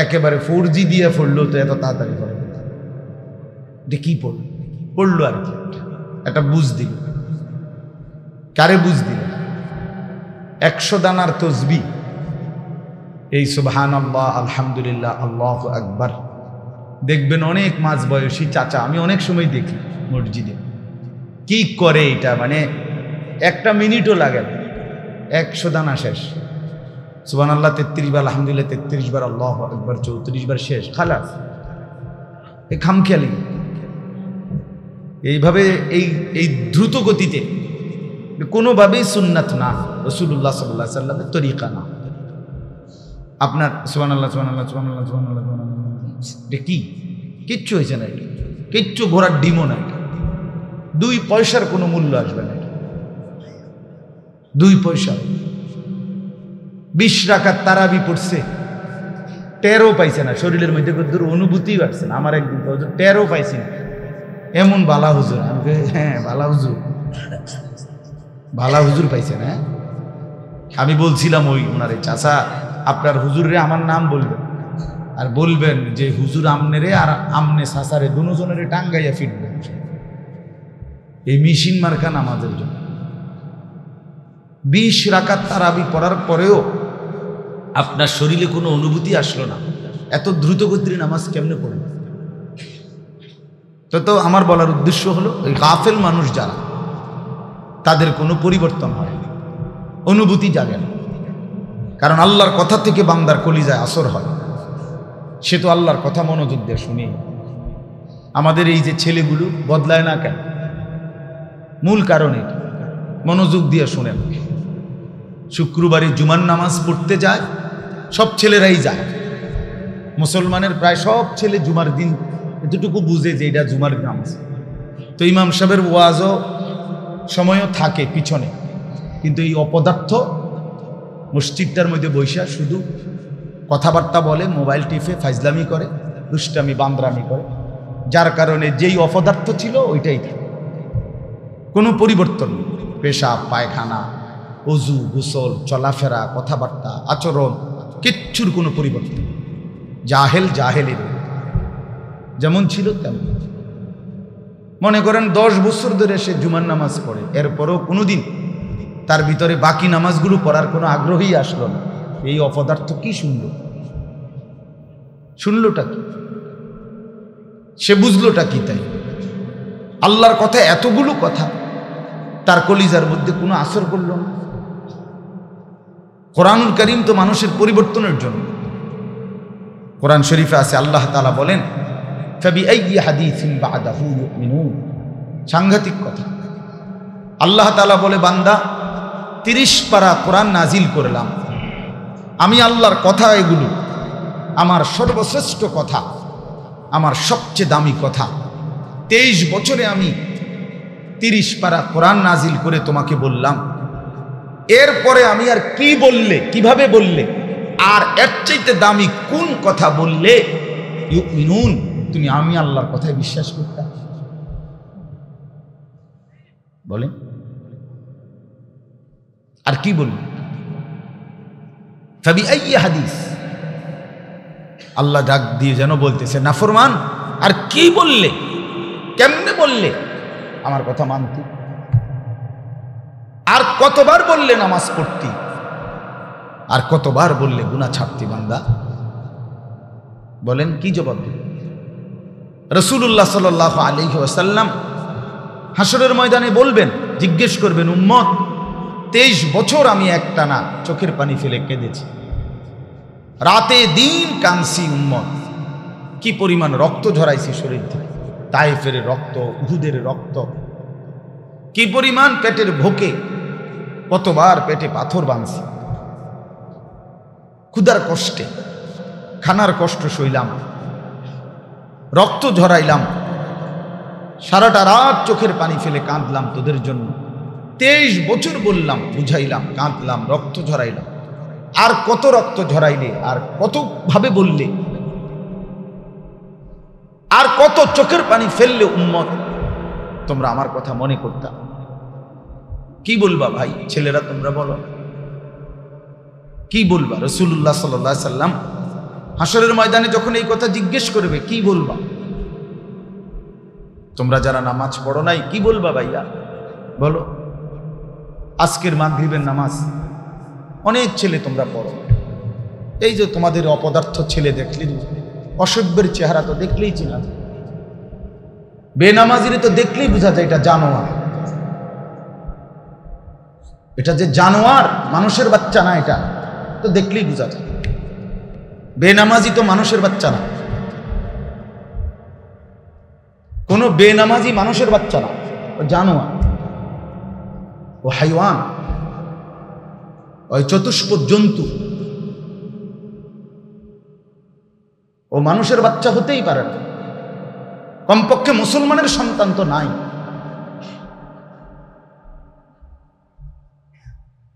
Speaker 1: একেবারে 4G দিয়ে পড়লো তো, এত তাড়াতাড়ি পড়ে এটা কি পড়লো? পড়লো আর কি, একটা বুঝ দিল। কারে বুঝ দিল? 100 দানার তসবিহ, এই সুবহানাল্লাহ, আলহামদুলিল্লাহ, আল্লাহু আকবার। দেখবেন অনেক মাঝ বয়সী চাচা, আমি অনেক সময় দেখি মসজিদে, কি করে এটা, মানে 1 মিনিটও লাগে না, 100 দানা শেষ। সুবহানাল্লাহ 33 বার, আলহামদুলিল্লাহ 33 বার, আল্লাহু আকবার 34 বার, শেষ, খালাস। এই খামখেয়ালি, এইভাবে এই দ্রুত গতিতে কোনোভাবেই সুন্নাত না, রাসূলুল্লাহ সাল্লাল্লাহু আলাইহি ওয়াসাল্লামের তরিকা না। আপনার সুবহানাল্লাহ সুবহানাল্লাহ সুবহানাল্লাহ সুবহানাল্লাহ সুবহানাল্লাহ এটা কি? কিচ্ছু হয়েছে না, এটা কিচ্ছু ঘোড়ার ডিমও না, এটা 2 পয়সার কোনো মূল্য আসবে না, 2 পয়সা। 20 রাকাত তারাবি পড়ছে, টেরও পাইছে না, শরীরের মধ্যে কদ্দুর অনুভূতি পাচ্ছে না। আমার একদিন টেরও পাইছি না, এমন বালা হুজুর। আমি হ্যাঁ বালা হুজুর, বালা হুজুর পাইছে না। আমি বলছিলাম ওই ওনারে, চাচা আপনার হুজুরে আমার নাম বলবেন, আর বলবেন যে হুজুর আমনেরে আর আমনে চাচারে দুজনেরে টাঙ্গাইয়া ফিরবেন এই মেশিন মার্কা নামাজের জন্য। 20 রাকাত তারাবি পড়ার পরেও আপনার শরীরে কোনো অনুভূতি আসলো না, এত দ্রুত গতির নামাজ কেমনে পড়বে? তো আমার বলার উদ্দেশ্য হলো, ওই গাফেল মানুষ যারা, তাদের কোনো পরিবর্তন হয় না, অনুভূতি জাগে না। কারণ আল্লাহর কথা থেকে বান্দার কলিজায় আসর হয়, সে তো আল্লাহর কথা মনোযোগ দিয়ে শুনি। আমাদের এই যে ছেলেগুলো বদলায় না কেন? মূল কারণ এটা, মনোযোগ দিয়ে শোনেন। শুক্রবারে জুমার নামাজ পড়তে যায়, সব ছেলেরাই যায়। মুসলমানের প্রায় সব ছেলে জুমার দিন এতটুকু বুঝে যে এটা জুমার নামাজ। তো ইমাম সাহেবের ওয়াজও সময়ও থাকে পিছনে, কিন্তু এই অপদার্থ মসজিদটার মধ্যে বৈশা শুধু কথাবার্তা বলে, মোবাইল টিপে ফাইজলামি করে, দুষ্টামি বান্দরামি করে, যার কারণে যেই অপদার্থ ছিল ওইটাই থাকে, কোনো পরিবর্তন নেই। পেশাব পায়খানা, অজু গোসল, চলাফেরা, কথাবার্তা, আচরণ, কিচ্ছুর কোনো পরিবর্তন। জাহেল জাহেলের যেমন ছিল তেমন। মনে করেন 10 বছর ধরে সে জুমার নামাজ পড়ে, এরপরও কোনোদিন তার ভিতরে বাকি নামাজগুলো পড়ার কোনো আগ্রহই আসলো না। এই অপদার্থ কি শুনল? শুনলোটা কি? সে বুঝলোটা কি? তাই আল্লাহর কথা, এতগুলো কথা তার কলিজার মধ্যে কোনো আসর করল না। কোরআনুল কারীম তো মানুষের পরিবর্তনের জন্য। কোরআন শরীফে আছে, আল্লাহ তাআলা বলেন, ফাবিআইয়ি হাদিসিন বা'দাহু ইউমিনুন। সাংঘাতিক কথা। আল্লাহ তাআলা বলে, বান্দা 30 পারা কোরআন নাজিল করলাম, আমি আল্লাহর কথা, এগুলো আমার সর্বশ্রেষ্ঠ কথা, আমার সবচেয়ে দামি কথা। 23 বছরে আমি 30 পারা কোরআন নাজিল করে তোমাকে বললাম, এরপরে আমি আর কি বললে, কিভাবে বললে, আর এর চাইতে দামি কোন কথা বললে ইউমিনুন তুমি আমি আল্লাহর কথায় বিশ্বাস করতে? বলে আর কি বললে? ফাবিআইয়ি হাদিস, আল্লাহ ডাক দিয়ে যেন বলতেছে, নাফরমান আর কি বললে, কেমনে বললে আমার কথা মানতি? আর কতবার বললে নামাজ পড়তি? আর কতবার বললে গুনাহ ছাড়তি? বান্দা বলেন কি জবাব দিবেন? রাসূলুল্লাহ সাল্লাল্লাহু আলাইহি ওয়াসাল্লাম হাসরের ময়দানে বলবেন, জিজ্ঞেস করবেন, উম্মত 23 বছর আমি একটানা চোখের পানি ফেলে কেঁদেছি, রাতে দিন কাঁদছি উম্মত, কি পরিমাণ রক্ত ঝরাইছি শরীর থেকে, তায়েফের রক্ত, উহুদের রক্ত, কি পরিমাণ পেটের ভোকে, কতবার পেটে পাথর বাঁধছি, ক্ষুধার কষ্টে খানার কষ্ট সইলাম, রক্ত ঝরাইলাম, সারাটা রাত চোখের পানি ফেলে কাঁদলাম তোদের জন্য। 23 বছর বললাম, বুঝাইলাম, কাঁদলাম, রক্ত ঝরাইলাম। আর কত রক্ত ঝরাইলে, আর কত ভাবে বললে, আর কত চোখের পানি ফেললে উম্মত তোমরা আমার কথা মনে করতা? কি বলবা ভাই? ছেলেরা তোমরা বলো, কি বলবা? রাসূলুল্লাহ সাল্লাল্লাহু আলাইহি সাল্লাম হাসরের ময়দানে যখন এই কথা জিজ্ঞেস করবে, কি বলবা? তোমরা যারা নামাজ পড়ো নাই, কি বলবা ভাইয়া? বলো। আজকের মাগরিবের নামাজ অনেক ছেলে তোমরা পড়ো, এই যে তোমাদের অপদার্থ ছেলে দেখলি, অসভ্যের চেহারা তো দেখলেই চিনা যায়, বেনামাজির তো দেখলেই বোঝা যায় এটা জানোয়ার, এটা যে জানোয়ার, মানুষের বাচ্চা না, এটা তো দেখলেই বোঝা যায়। বেনামাজি তো মানুষের বাচ্চা না, কোনো বেনামাজি মানুষের বাচ্চা না, ও জানোয়ার, ও হাইওয়ান, ওই চতুষ্পদ জন্তু। ও মানুষের বাচ্চা হতেই পারে না, কমপক্ষে মুসলমানের সন্তান তো নাই।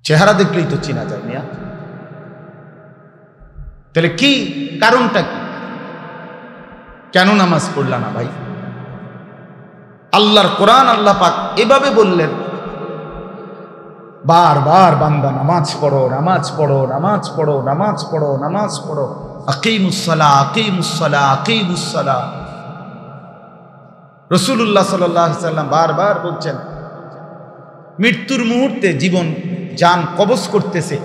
Speaker 1: চেহারা দেখলেই তো চেনা যায় মিয়া। তাহলে কি কারণটা কি? কেন নামাজ পড়লা না ভাই? আল্লাহর কোরআন আল্লাহ পাক এভাবে বললেন, বারবার বান্দা নামাজ পড়ো, নামাজ পড়ো, নামাজ পড়ো, নামাজ পড়ো, নামাজ পড়ো, আকিমুস সালাহ, আকিমুস সালাহ, আকিমুস সালাহ। রাসূলুল্লাহ সাল্লাল্লাহু আলাইহি ওয়াসাল্লাম বারবার বলছেন, মৃত্যুর মুহূর্তে জীবন জান কবজ করতেছে,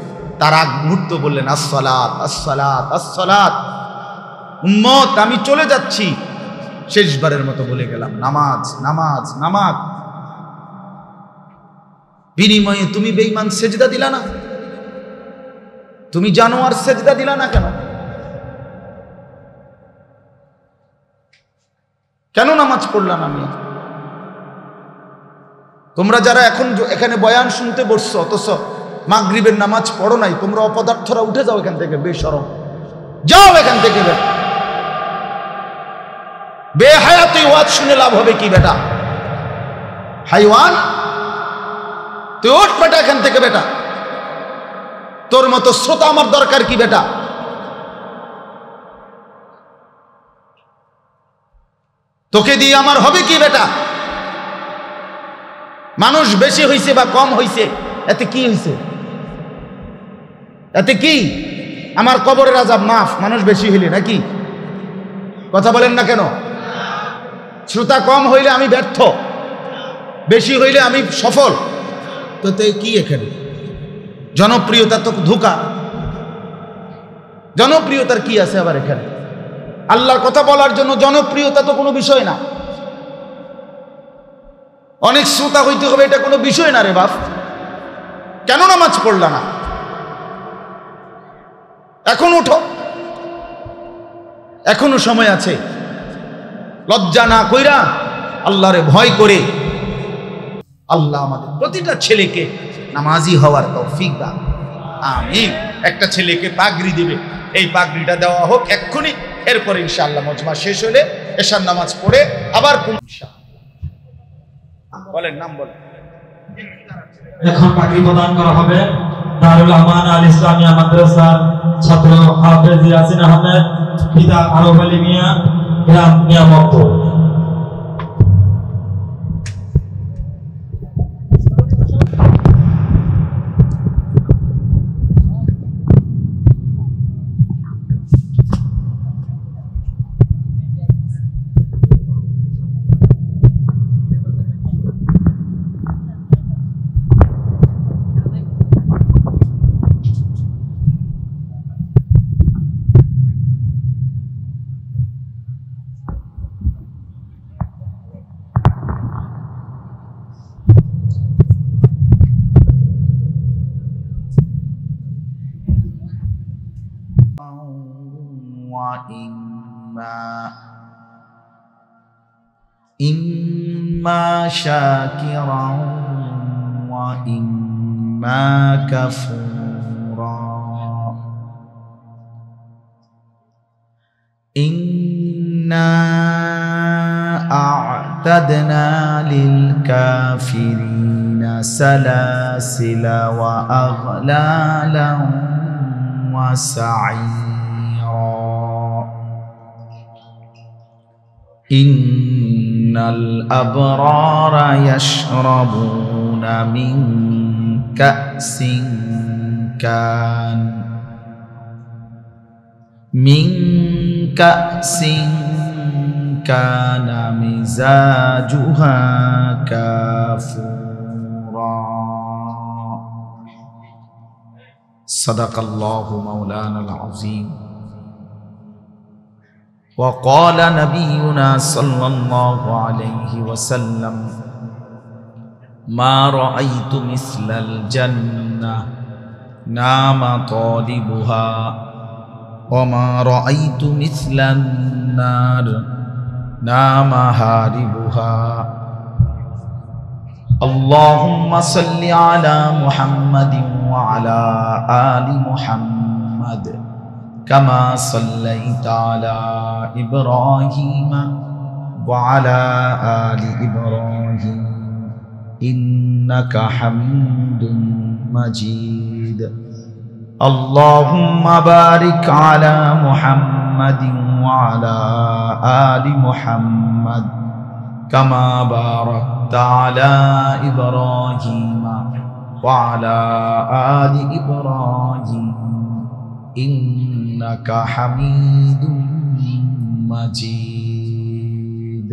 Speaker 1: তার আগ মুহূর্ত বললেন আসসালাত, আসসালাত, আসসালাত। উম্মত আমি চলে যাচ্ছি, শেষবারের মতো বলে গেলাম নামাজ, নামাজ, নামাজ। বিনিময়ে তুমি বেঈমান সেজদা দিলা না, তুমি জানোয়ার সেজদা দিলা না কেন? কেন নামাজ পড়লা না? আমি তোমরা যারা এখন এখানে বয়ান শুনতে বসছো অথচ মাগরিবের নামাজ পড়ো নাই, তোমরা অপদার্থরা উঠে যাও এখান থেকে, বেশরম যাও এখান থেকে। বেহায়াতি ওয়াজ শুনে লাভ হবে কি বেটা? হাইওয়ান, তুই ওঠ বেটা এখান থেকে বেটা। তোর মতো শ্রোতা আমার দরকার কি বেটা? তোকে দিয়ে আমার হবে কি বেটা? মানুষ বেশি হইছে বা কম হইছে এতে কি হইছে? এতে কি? আমার কবরের আযাব মাফ, মানুষ বেশি হইলে নাকি? কথা বলেন না কেন? শ্রোতা কম হইলে আমি ব্যর্থ, বেশি হইলে আমি সফল। তো কি এখানে জনপ্রিয়তা? তো ধোঁকা। জনপ্রিয়তার কি আছে আবার এখানে? আল্লাহর কথা বলার জন্য জনপ্রিয়তা তো কোনো বিষয় না, অনেক শ্রোতা হইতে হবে এটা কোনো বিষয় না রে বাপ। কেন নামাজ পড়লা না? এখন উঠো, এখনো সময় আছে। লজ্জা না কইরা আল্লাহরে ভয় করে আল্লাহ আমাদের প্রতিটা ছেলেকে নামাজি হওয়ার তৌফিক দান। আমিন। একটা ছেলেকে পাগড়ি দিবে, এই পাগড়িটা দেওয়া হোক এক্ষুনি, এরপরে ইনশাআল্লাহ মজমা শেষ হলে এশার নামাজ পড়ে আবার বলেন, নাম বলেন।
Speaker 2: এখন পাগড়ি প্রদান করা হবে দারুল আমান আল ইসলামিয়া মাদ্রাসার ছাত্র হাফেজ ইয়াসিন আহমেদ, পিতা আরব আলী মিয়া, গ্রাম নিয়ামতপুর।
Speaker 1: ইম্মা শাকিরা ওয়া ইম্মা কাফুরা। ইন্না আ'তাদনা লিল কাফিরিনা সালাসিলা ওয়া আগলালান ওয়া সা'ইরা। ইন্নাল আবরারা ইয়াশরাবুনা মিন কাসিন কানা মিজাজুহা কাফুরা। সাদাকাল্লাহু মাওলানাল আযীম। وقال نبينا صلى الله عليه وسلم ما رأيت مثل الجنة نام طالبها وما رأيت مثل النار نام هاربها اللهم صل على محمد وعلى آل محمد كما صليت على إبراهيم وعلى آل إبراهيم إنك حميد مجيد اللهم بارك على محمد وعلى آل محمد كما باركت على إبراهيم وعلى آل إبراهيم إنك حميد مجيد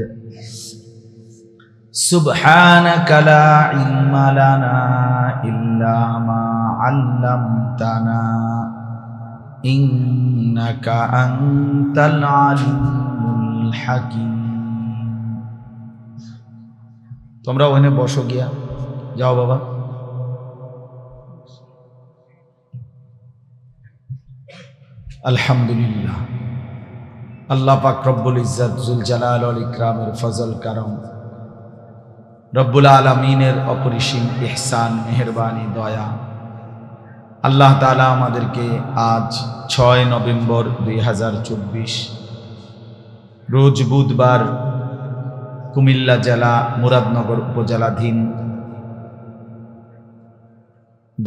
Speaker 1: سبحانك لا علم لنا إلا ما علمتنا إنك أنت العليم الحكيم তোমরা ওখানে বসো গিয়া যাও বাবা আলহামদুলিল্লাহ আল্লাহ পাক রব্বুল ইজ্জত জুল জালাল ওয়াল ইকরামের ফজল করম রব্বুল আলামিনের অপরিসীম ইহসান মেহেরবানি দয়া আল্লাহ তাআলা আমাদেরকে আজ 6 নভেম্বর 2024 রোজ বুধবার কুমিল্লা জেলা মুরাদনগর উপজেলাধীন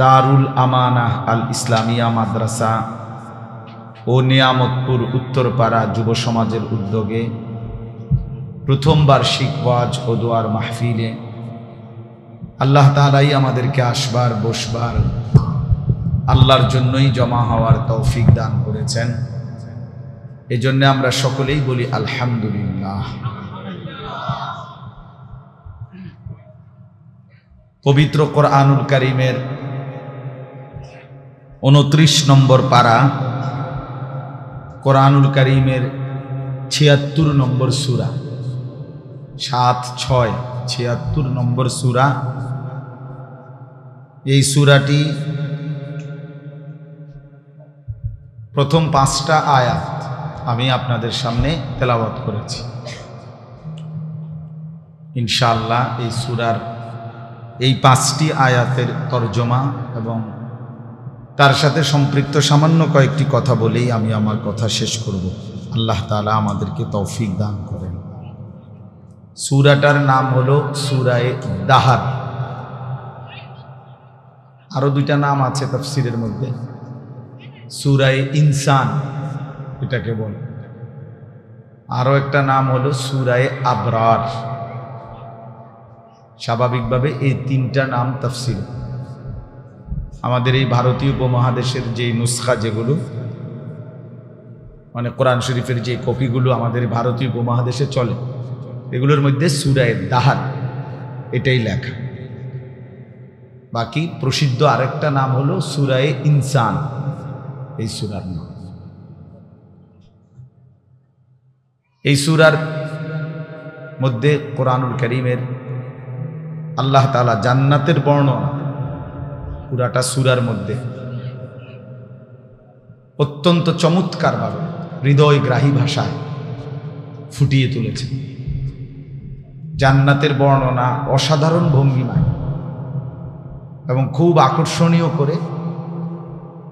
Speaker 1: দারুল আমানাহ আল ইসলামিয়া মাদ্রাসা ও নিয়ামতপুর উত্তরপাড়া যুব সমাজের উদ্যোগে প্রথম বার্ষিক ওয়াজ ও দোয়ার মাহফিলে আল্লাহ তাআলাই আমাদেরকে আসবার বসবার আল্লাহর জন্যই জমা হওয়ার তৌফিক দান করেছেন। এজন্য আমরা সকলেই বলি আলহামদুলিল্লাহ। পবিত্র কোরআনুল কারীমের 29 নম্বর পারা, কোরআনুল কারীমের 76 নম্বর সূরা, 76 নম্বর সূরা। এই সূরাটি প্রথম 5টা আয়াত আমি আপনাদের সামনে তেলাওয়াত করেছি। ইনশাআল্লাহ এই সূরার এই 5টি আয়াতের তরজমা এবং তার সাথে সম্পৃক্ত সামান্য কয়েকটি কথা বলেই আমি আমার কথা শেষ করব। আল্লাহ তাআলা আমাদেরকে তৌফিক দান করেন। সূরাটার নাম হলো সূরায়ে দাহার। আরো 2টা নাম আছে তাফসীরের মধ্যে, সূরায়ে ইনসান এটাকে বলে, আরো একটা নাম হলো সূরায়ে আবরার। স্বাভাবিকভাবে এই 3টা নাম তাফসীর। আমাদের এই ভারতীয় উপমহাদেশের যে নুসখা, যেগুলো মানে কোরআন শরীফের যে কপিগুলো আমাদের ভারতীয় উপমহাদেশে চলে, এগুলোর মধ্যে সূরায়ে দাহার এটাই লেখা। বাকি প্রসিদ্ধ আরেকটা নাম হলো সূরায়ে ইনসান, এই সূরার নাম। এই সূরার মধ্যে কোরআনুল কারীমের আল্লাহ তাআলা জান্নাতের বর্ণনা পুরাটা সূরার মধ্যে অত্যন্ত চমৎকারভাবে হৃদয়গ্রাহী ভাষায় ফুটিয়ে তুলেছেন। জান্নাতের বর্ণনা অসাধারণ ভঙ্গিমায় এবং খুব আকর্ষণীয় করে